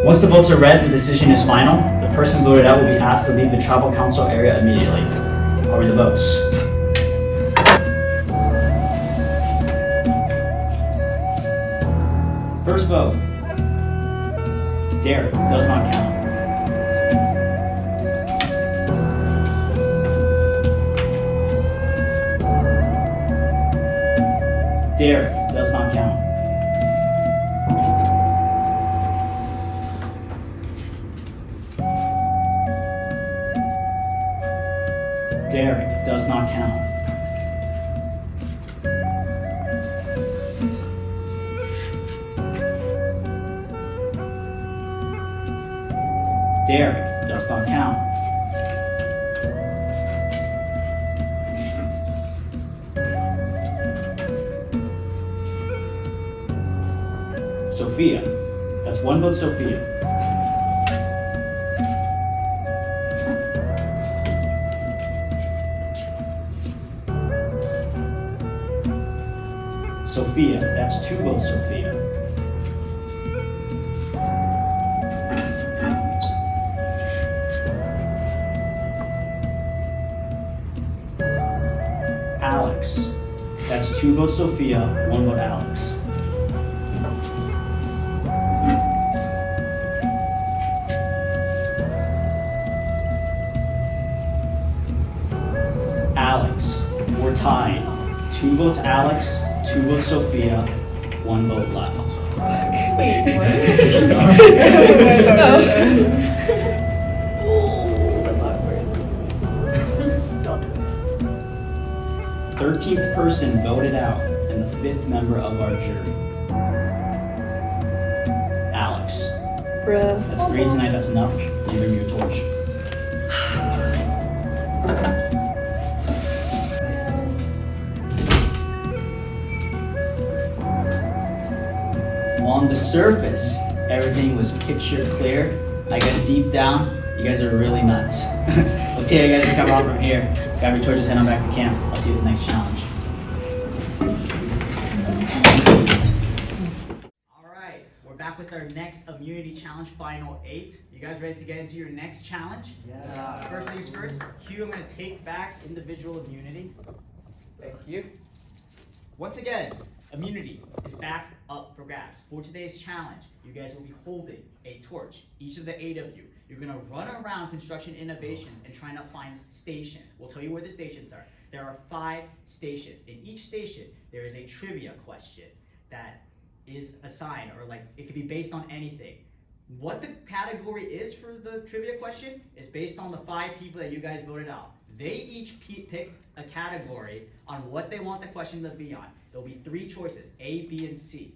Once the votes are read, the decision is final. The person voted out will be asked to leave the tribal council area immediately. I'll read the votes. First vote. Derek does not count. Derek does not count. Derek does not count. Derek does not count. Sophia. That's one vote, Sophia. Sophia. That's two votes, Sophia. Alex. That's two votes, Sophia, one vote, Alex. Alex. We're tied. Two votes, Alex. Two votes, Sophia. One vote left. Wait, what? That's awkward. Don't do it. 13th person voted out and the 5th member of our jury. Alex. Bruh. That's 3 tonight, that's enough. You bring me your torch. on the surface, everything was picture clear. I guess deep down, you guys are really nuts. Let's see how you guys can come out from here. Grab your torches, head on back to camp. I'll see you at the next challenge. Alright, we're back with our next immunity challenge, final 8. You guys ready to get into your next challenge? Yeah. First things first, Hugh, I'm going to take back individual immunity. Thank you. Once again, immunity is back up for grabs. For today's challenge, you guys will be holding a torch, each of the 8 of you. You're gonna run around Construction Innovations and trying to find stations. We'll tell you where the stations are. There are 5 stations. In each station, there is a trivia question that is assigned, or like, it could be based on anything. What the category is for the trivia question is based on the 5 people that you guys voted out. They each picked a category on what they want the question to be on. There'll be 3 choices, A, B, and C.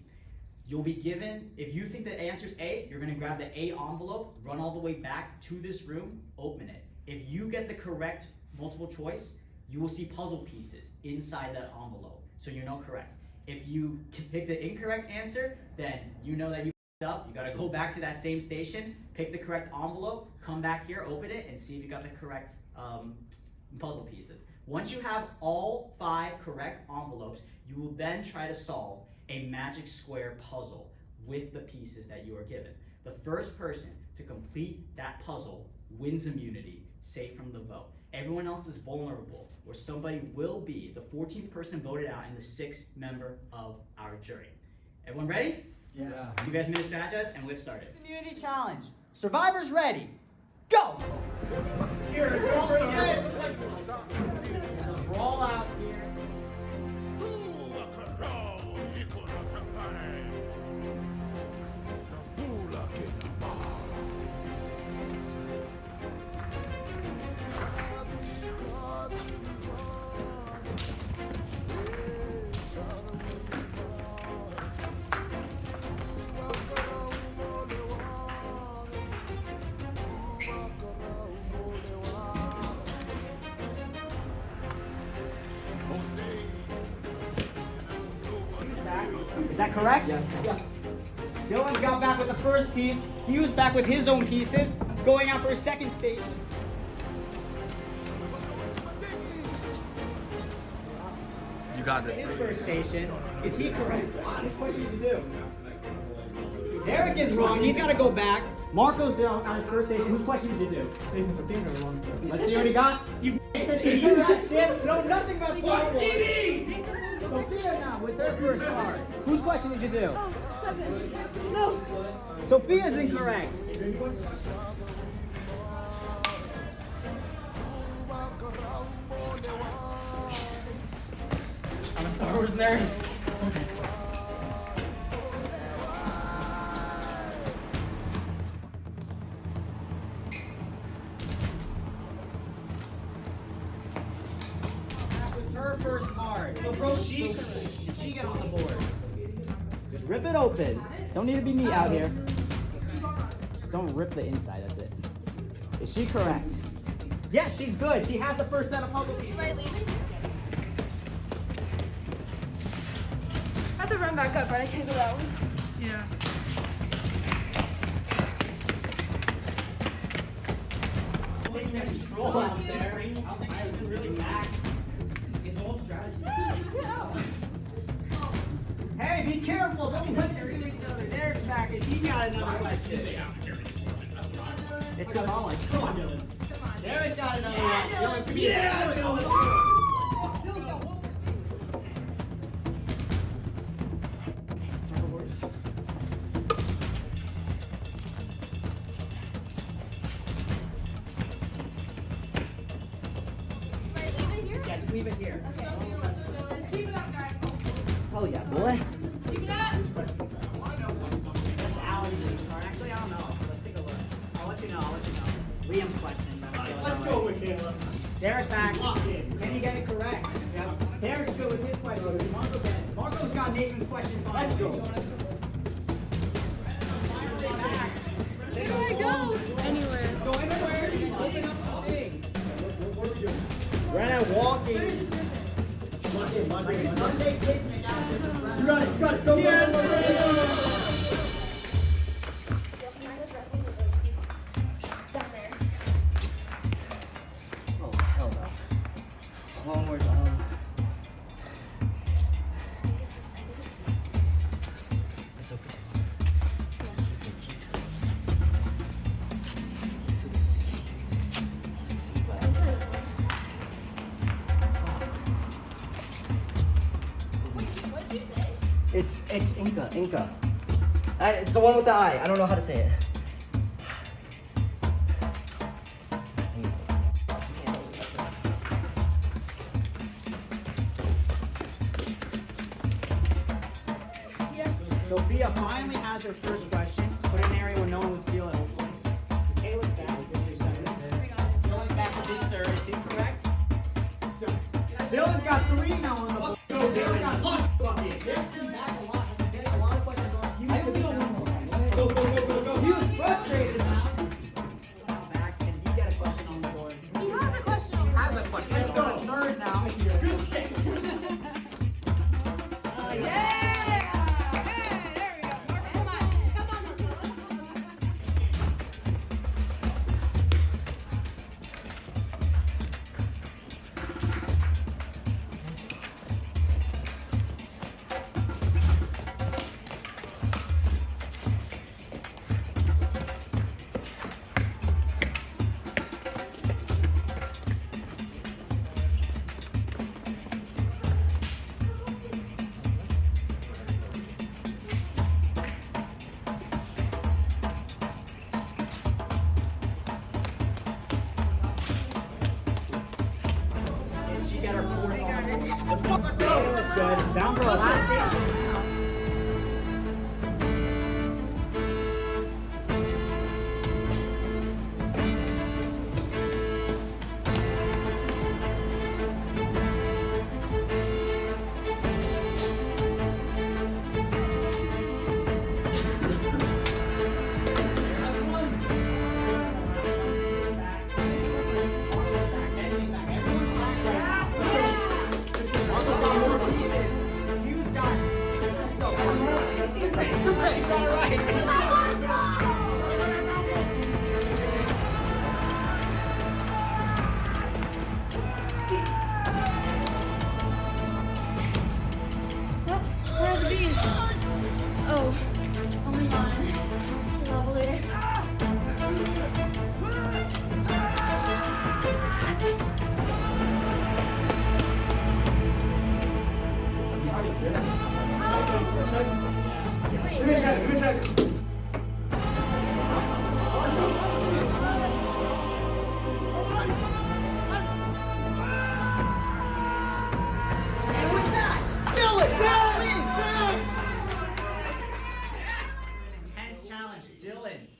You'll be given, if you think the answer is A, you're gonna grab the A envelope, run all the way back to this room, open it. If you get the correct multiple choice, you will see puzzle pieces inside that envelope, so you know correct. If you pick the incorrect answer, then you know that you up. You gotta go back to that same station, pick the correct envelope, come back here, open it, and see if you got the correct puzzle pieces. Once you have all 5 correct envelopes, you will then try to solve a magic square puzzle with the pieces that you are given. The first person to complete that puzzle wins immunity, safe from the vote. Everyone else is vulnerable, or somebody will be the 14th person voted out and the 6th member of our jury. Everyone ready? Yeah. You guys need to strategize, and we'll get started. Immunity challenge. Survivors ready. Go! Roll out here. Is that correct? Yeah. Dylan got back with the first piece. Hugh's back with his own pieces, going out for his second station. You got this. His first station. Is he correct? Which question did you do? Derek is wrong. He's got to go back. Marco's down on his first station. Whose question did you do? Let's see what he got. You know nothing about Star Wars. Sophia now with her first card. Whose question did you do? Oh, 7. No. Sophia's incorrect. I'm a Star Wars nerd. With her first card. Did she get on the board? Just rip it open. Don't need to be me out here. Just don't rip the inside, that's it. Is she correct? Yes, she's good. She has the first set of puzzle pieces. Am I leaving? I have to run back up, right? I can't go that way. Yeah. Stroll out there. I don't think I've been really back. His whole strategy. Hey, be careful! Don't put your each other. Derek's back, and he got another question. It's symbolic. Come on, Dylan. Derek's got another one. Dylan, come here. Yeah! Dylan's got one more. Star Wars. Yeah, just leave it here. Oh yeah, boy. That's Alex's card. Actually, I don't know. Let's take a look. I'll let you know. Liam's question. Let's go with Caleb. Derek back. Can you get it correct? Yep. Derek's good with his question. Marco's got Nathan's question. Let's go. Back. Where do I go? Anywhere. Go anywhere. You can open up the thing. Brenna walking. Monday picnic after the You got it, go, go, go, go, go, go. It's Inca. It's the one with the eye. I don't know how to say it. Sophia finally has her first question. Put in an area where no one would steal it, hopefully. Kayla's back with his second. Dylan's back with his third. Is he correct? Dylan's got 3 now on the board. Dylan's got 2. Dylan's back a lot. He's getting a lot of questions on. He was frustrated now. Back, and he get a question on the board. He has a question. Has a question. Let's go to third now. Good shit. Get her 4th on. Let's go. Let's go. Down for the last station.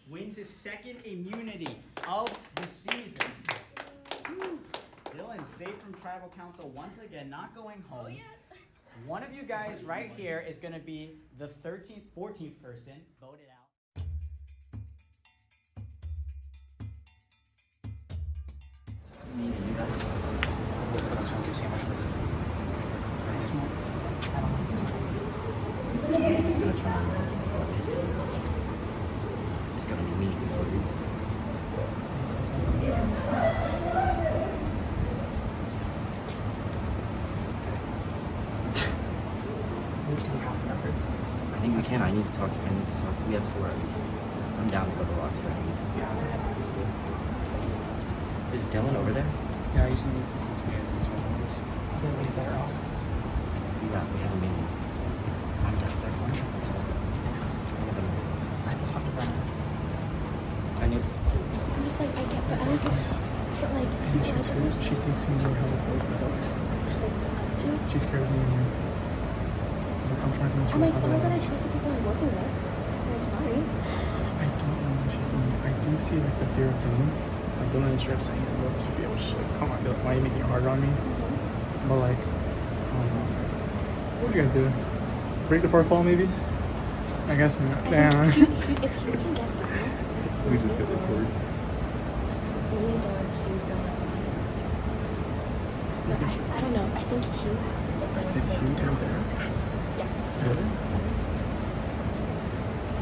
Wins his 2nd immunity of the season. Dylan, safe from tribal council once again, not going home. Oh, yeah. One of you guys right here is going to be the 13th, 14th person voted out. You guys. He's gonna try and it's gonna be me before you. I think we can. I need to talk. We have 4 at least. I'm down to go to Oxford. Yeah. Is Dylan over there? Yeah, he's in. Yeah, we have a meeting. I'm down there. I have to talk to Brenda. I know. I'm just like, I get, but I don't get, but like, he's like, She thinks me more how it goes. She's scared of me. I'm trying to make I'm like, someone that I trust the people I'm working with. I'm sorry. I don't know what she's doing. I do see like the fear of Dylan. Like Dylan is straight up saying he's in love with Sophia, which is like, come on, Dylan, why are you making it harder on me? But like, what do you guys do? Break the fourth wall maybe? I guess not. Damn. If you can get that, we just hit record. It's really dark, huge dark. But I don't know. I think Hugh has to get there. Did Hugh go there? Yeah. Really?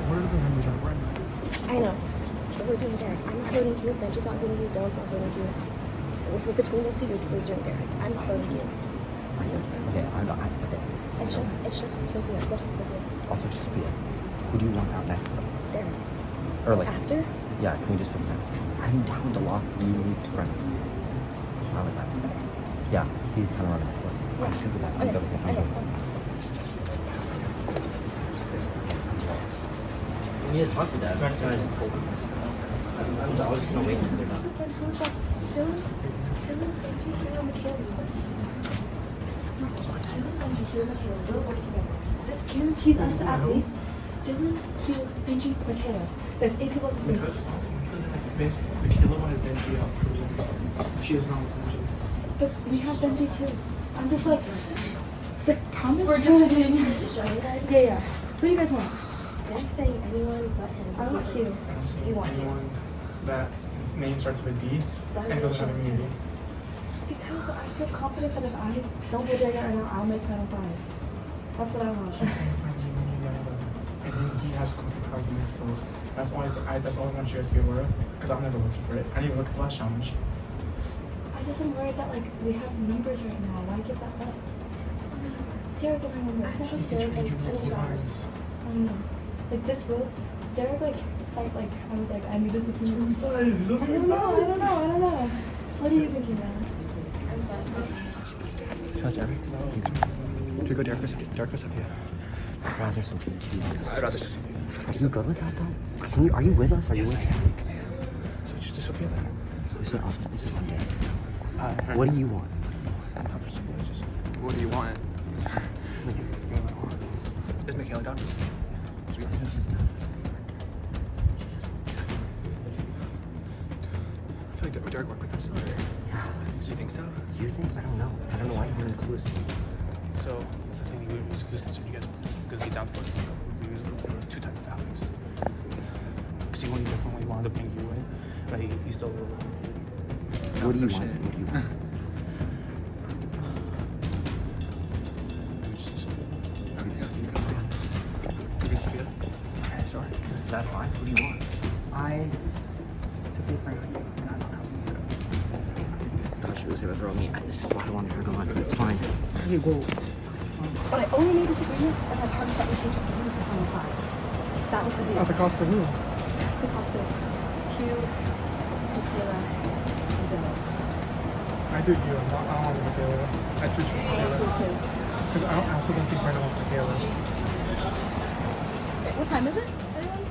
What are the numbers on right now? I know. But we're doing Derek. I'm not voting Hugh. Benji's not voting you. Dylan's not voting you. If we're between those 2, we're doing Derek. I'm not voting you. Okay, I'm not. Okay. It's just Sophia. Go ahead, Sophia. Also, Sophia. Who do you want out next, though? Derek. Or like. After? Yeah, can we just put that? I'm down to lock you to friends. How about that? Yeah, he's kind of running. Listen, I'm good with that. I'm good with it. I'm good with it. need to talk to Dad. Sorry, So I just told him. I'm just gonna wait until they're done. But then who's like, Dylan, Benji, Hero, Michaela. Dylan, Benji, Hero, Michaela will work together. This guarantees us at least Dylan, Hero, Benji, Michaela. There's 8 people at the same time. Michaela wanted Benji out for she is not with Benji. But we have Benji too. I'm just like, the promise. We're doing it. Yeah. Who do you guys want? I'm saying anyone but him. I want you. I'm saying You want anyone that his name starts with a D and doesn't have immunity. Because I feel confident that if I don't go there right now, I'll make Final 5. That's what I want. He's saying and then he has conflict arguments for that's all that's all I want you guys to be aware of. Because I'm never looking for it. I didn't even look at the last challenge. I just am worried that like we have numbers right now. Why give that up? Derek is our number. He's Derek betrayed and you multiple stars. times. I don't know. Like this road, Derek like I was like, I need discipline. Who stars? He's up I don't know. What are you thinking, man? How's Derek? Do you go Derek or Sophia? I'd rather Sophia. I'd rather Sophia. Are you good with that though? Are you with us? Are you with I am. So just to Sophia then. This is one day. What do you want? What do you want? Is Michaela down? I feel like would Derek work with us? Yeah. Do you think so? Do you think? I don't know. I don't know why you're really clueless. So that's the thing. He was concerned you guys gonna be down for it. We were 2 types of Alex. Because he definitely wanted to bring you in, but he still. What do you want? Sophia? Sure. Is that fine? What do you want? Sophia's friend. I thought she was gonna throw me. This is why I wanted her gone. It's fine. Okay, well. But I only made this agreement when I promised that we take you to Final 5. That was the deal. At the cost of who? The cost of Hugh, Michaela, and Dylan. I do you. I don't want Michaela. I do choose Michaela. Because I also don't think Brenda wants Michaela. What time is it? Anyone?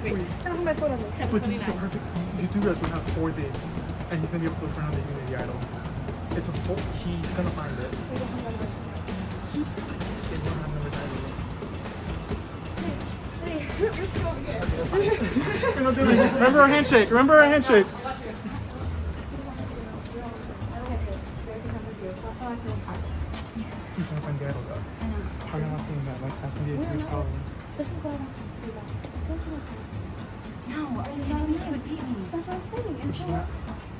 Wait, I don't have my phone on me. But this is the perfect. You do guys will have 4 days, and he's gonna be able to turn on the Unity idol. It's a full. He's gonna find it. We don't have numbers. They don't have numbers either. Hey, let's go again. We're not doing this. Remember our handshake. Remember our handshake. That's how I feel apart. He's gonna find the idol though. I know. How are you not seeing that? Like that's gonna be a huge problem. This is what I want to talk to you about. It's going to be okay. No, are you kidding me? He would beat me. That's what I'm saying. And so But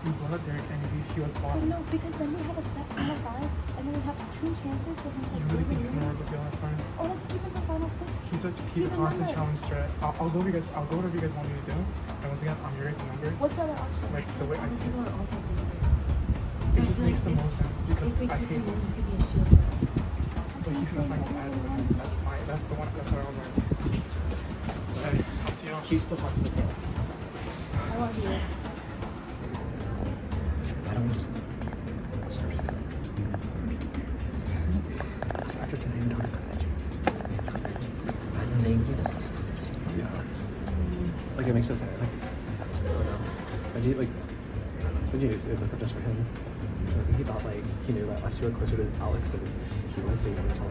you brought up Derek and he was but bottom. no, because then we have a set Final 5, and then we have 2 chances for him to You really think he's gonna work with you last time? Oh, let's keep him to Final 6. He's a constant challenge threat. I'll go whatever you guys want me to do. And once again, I'm your guys' number. What's the other option? Like the way I see People it. are also saying It just makes the most sense because if we I keep hate him in, him. he could be a shield for us. But he's gonna find the idol with him. That's fine. That's the one. That's what I was like. Hey, up to you. He's still talking to Taylor. I want you. Why don't we just After today, I'm down to I don't think this is Yeah. Like it makes sense. Like, it's like just for him. He thought like he knew that last year closer to Alex than he was, so he never saw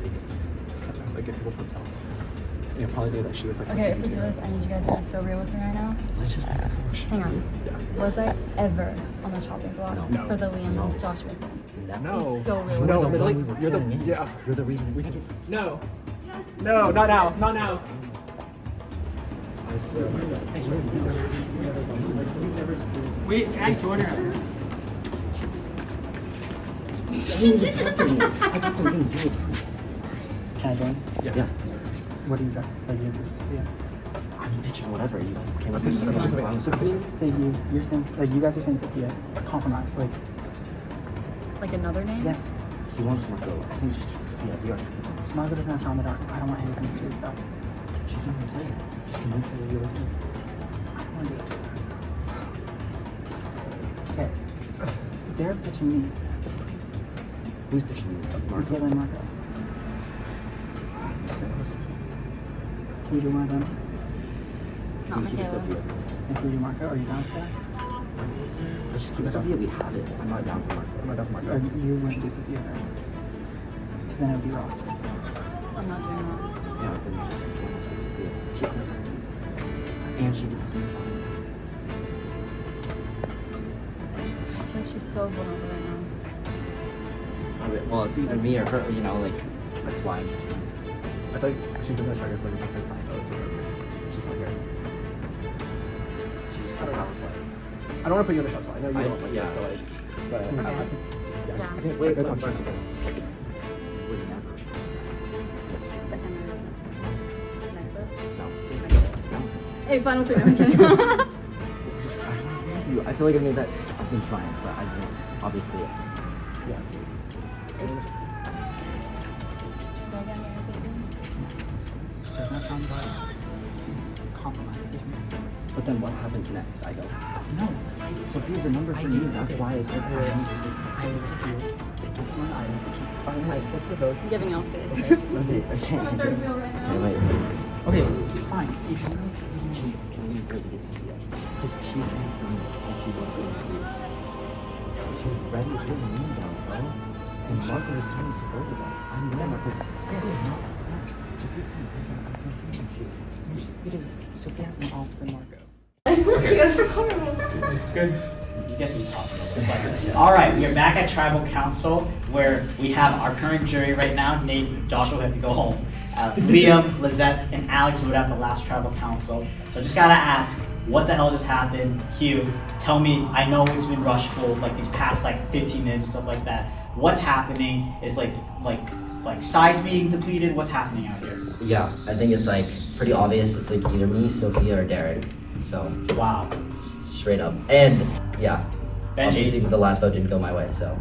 like get people for himself. You know, probably knew that she was like. Okay, if we do this, I need you guys to be so real with me right now. Let's just Hang on. Yeah. Was I ever on the shopping block No. for the Liam and Joshua thing? No. Be so real with No, me. literally, you're the You're the reason we No. No, not now. Not now. Wait, can I join her? Can I join? Yeah. What do you guys? Like yeah. I'm pitching whatever you guys came up with. So please say you're saying like you guys are saying Sophia compromise like Like another name? yes. He wants Marco. I think just Sophia. Do you So Margo doesn't have Sean the Dark. I don't want anything to do with stuff. She's not gonna play it. She's gonna play you with me. I don't want to do it. Okay. They're pitching me. Who's pitching you? Michaela and Marco. Can you do one of them? Not we keep it Michaela. Sophia. And for you, Marco, are you down for that? Let's just keep it Sophia. We have it. I'm not down for Marco. I'm not down for Marco. You wouldn't do Sophia, right? Because then it would be rocks. I'm not doing rocks. Yeah, then just join us with Sophia. She can affect you. And she gets me fun. I feel like she's so vulnerable right now. Well, it's either me or her, you know, like, that's why. I feel like she's been a target for like 5 votes or whatever. Just like her. She's I don't know. power play. I don't want to put you in the shot spot. I know you don't like yeah. this, so like, but Okay. yeah. I think Wait, good but option. would never. The end of it. Nice vote? No. Hey, final thing. I'm kidding. I feel like I made that. I've been trying, but I don't. Obviously, yeah. So again, you're thinking? Does that sound like compromise? Isn't it? But then what happens next? I don't. No. Sophia's a number for me. That's why it's like I need to give someone an item to keep. I flip the votes. I'm giving y'all space. Okay, I can't. Okay, wait. Okay, fine. You can Can we really get Sophia? Because she's ready for me, and she wants to include. She's ready to bring me down, bro. And Marco is coming for both of us. I'm there because this is not a friend. Sophia's coming for me. I'm coming for you. Because Sophia has more ops than Marco. Good. You guys need to talk a little bit. All right, we are back at Tribal Council where we have our current jury right now. Nate, Joshua have to go home. Liam, Lizette, and Alex would have the last Tribal Council. So I just gotta ask, what the hell just happened? Hugh, tell me. I know it's been rushful, like these past like 15 minutes and stuff like that. What's happening? Is like sides being depleted? What's happening out here? Yeah, I think it's like pretty obvious. It's like either me, Sophia, or Derek. So wow, straight up. And yeah, Benji. obviously the last vote didn't go my way. So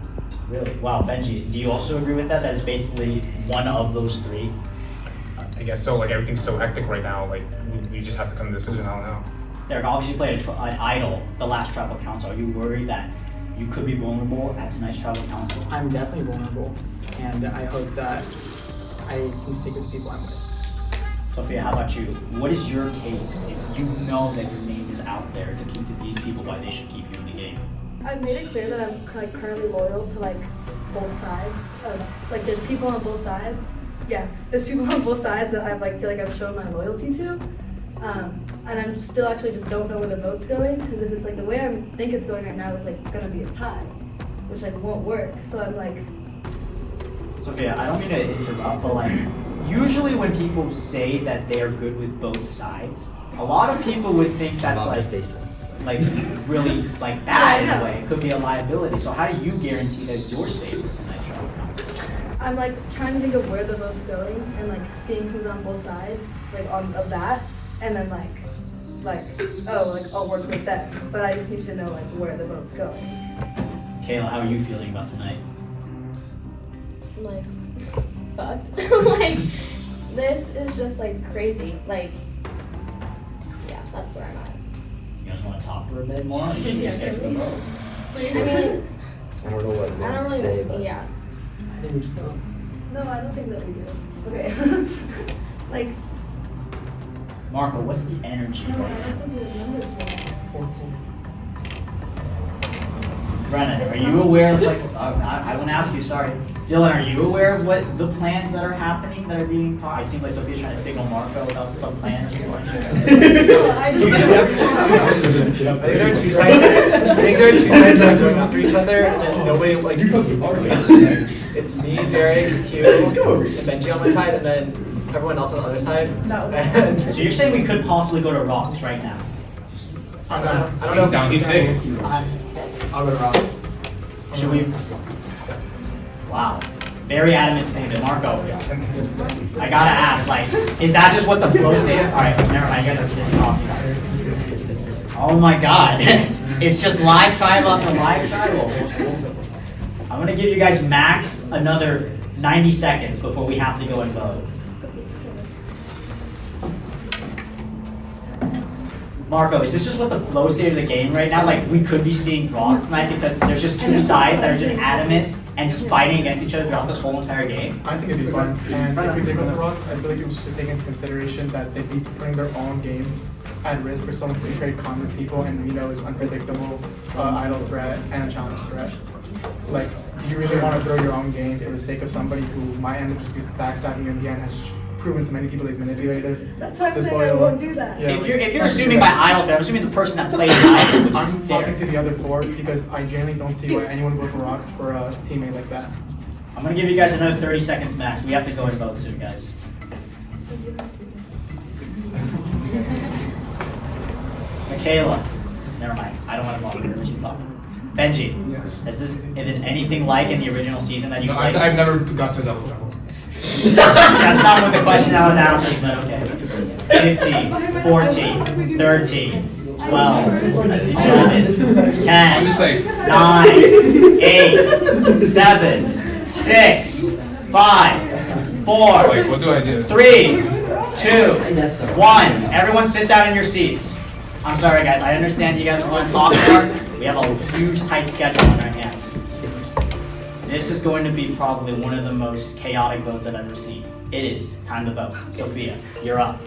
Really? Wow, Benji, do you also agree with that? That it's basically one of those three? I guess so. Like everything's so hectic right now. Like we just have to come to a decision. I don't know. Derek obviously played an idol the last Tribal Council. Are you worried that you could be vulnerable at tonight's Tribal Council? I'm definitely vulnerable, and I hope that I can stick with the people I'm with. Sophia, how about you? What is your case if you know that your name is out there to keep to these people why they should keep you in the game? I've made it clear that I'm like currently loyal to like both sides. Like there's people on both sides. Yeah, there's people on both sides that I've like feel like I've shown my loyalty to. And I'm still actually just don't know where the vote's going because if it's like the way I think it's going right now is like gonna be a tie, which like won't work. So I'm like. Sophia, I don't mean to interrupt, but like usually when people say that they are good with both sides, a lot of people would think that's like really like bad in a way. It could be a liability. So how do you guarantee that you're safe for tonight's Tribal Council? I'm like trying to think of where the vote's going and like seeing who's on both sides, like of that, and then like I'll work with them. But I just need to know like where the vote's going. Kayla, how are you feeling about tonight? I'm like, fucked. Like, this is just like crazy. Like, yeah, that's where I'm at. You guys want to talk for a bit more? Or you should just get to the vote. I mean, I don't know what I don't really say, but yeah. I think we just go. No, I don't think that we do. Okay. Like. Marco, what's the energy No, I right now? don't think the numbers will. Brennan, are you aware of like, I want to ask you, sorry. Dylan, are you aware of what the plans that are happening that are being talked? It seems like Sophia's trying to signal Marco about some plan or something. I think there are two sides. I think there are two sides that are going after each other, and nobody like. It's me, Derek, Hugh, and Benji on my side, and then everyone else on the other side. No. So you're saying we could possibly go to rocks right now? I don't know. He's down to six. I'll go to Ross. Should we? Wow. Very adamant statement. Marco, I gotta ask, like, is that just what the flow state? Alright, never mind, you guys are just talking. Oh my god. It's just live tribal after live tribal. I'm gonna give you guys max another 90 seconds before we have to go and vote. Marco, is this just what the flow state of the game right now? Like, we could be seeing wrong tonight because there's just two sides that are just adamant and just fighting against each other throughout this whole entire game? I think it'd be fun. And if we did go to rocks, I feel like we should take into consideration that they'd be putting their own game at risk for someone to trade commons people, and Nito is unpredictable, idle threat, and a challenge threat. Like, do you really want to throw your own game for the sake of somebody who might end up just backstabbing you in the end, has proven to many people he's manipulative? That's why I'm saying I disloyal? won't do that. Yeah, If you're assuming by idle threat, I'm assuming the person that plays idle, which I'm is talking Derek. to the other four because I genuinely don't see why anyone would go for rocks for a teammate like that. I'm gonna give you guys another 30 seconds max. We have to go to vote soon, guys. Michaela. Never mind. I don't want to vote. Whatever she's talking. Benji. Yes. Has this been anything like in the original season that you No, played? I've never got to that level. That's not what the question I was asking, but okay. 15, 14, 13, 12, 11, 10, 9, 8, 7, 6, 5, 4, Wait, what do I do? 3, 2, 1. Everyone sit down in your seats. I'm sorry, guys. I understand you guys want to talk more. We have a huge, tight schedule on our hands. This is going to be probably one of the most chaotic votes I've ever seen. It is time to vote. Sophia, you're up.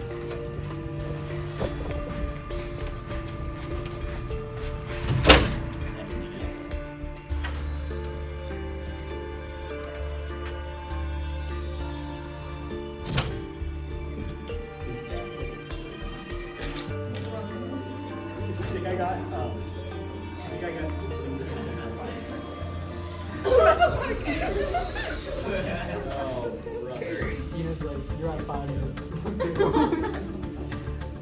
You're at 5 minutes.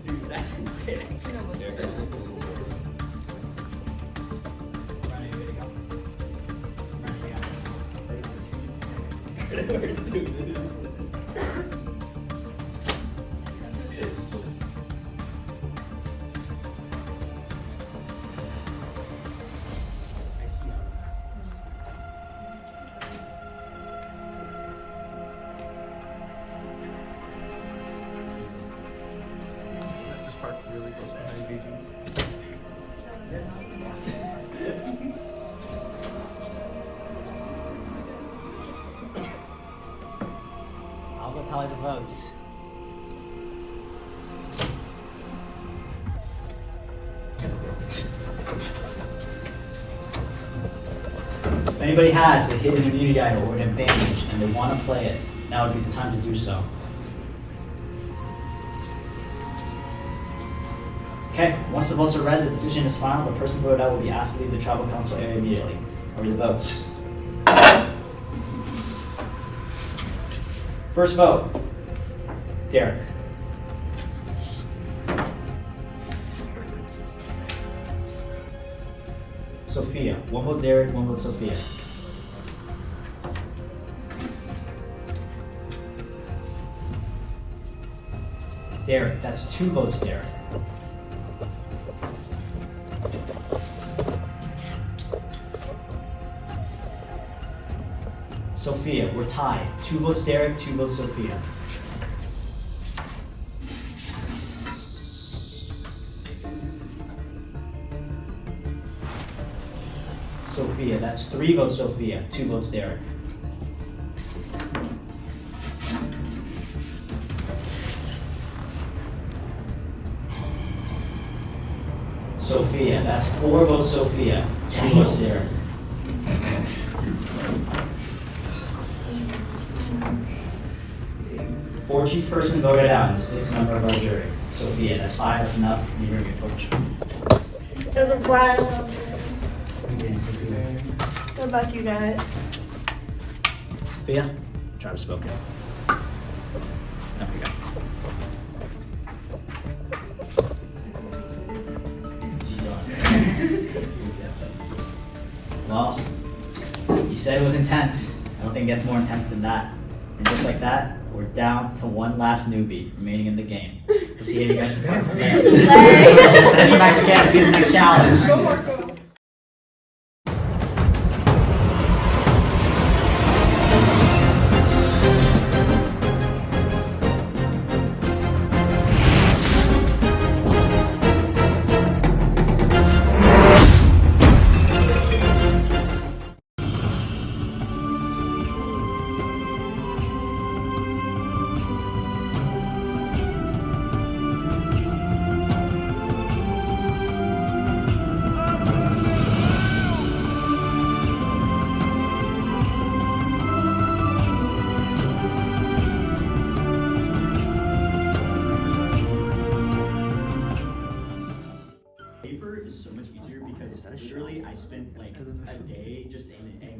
Dude, that's insane. I'll go tally the votes. If anybody has a hidden immunity item or an advantage and they want to play it, now would be the time to do so. Okay, once the votes are read, the decision is final. The person voted out will be asked to leave the tribal council area immediately. Are the votes? First vote, Derek. Sophia. One vote Derek, one vote Sophia. Derek, that's 2 votes Derek. Sophia, we're tied. 2 votes Derek, 2 votes Sophia. Sophia, that's 3 votes Sophia, 2 votes Derek. Sophia, that's 4 votes Sophia, 2 votes Derek. Fourteenth person voted out in the 6th member of our jury. Sophia, that's 5, that's enough. You're gonna get coach. It was a blast. Good luck, you guys. Sophia, try to spoken. Don't forget. Well, you said it was intense. I don't think it gets more intense than that. And just like that, we're down to one last newbie remaining in the game. We'll see you guys from there. Send you back again. See you in the next challenge. because literally I spent like a day just in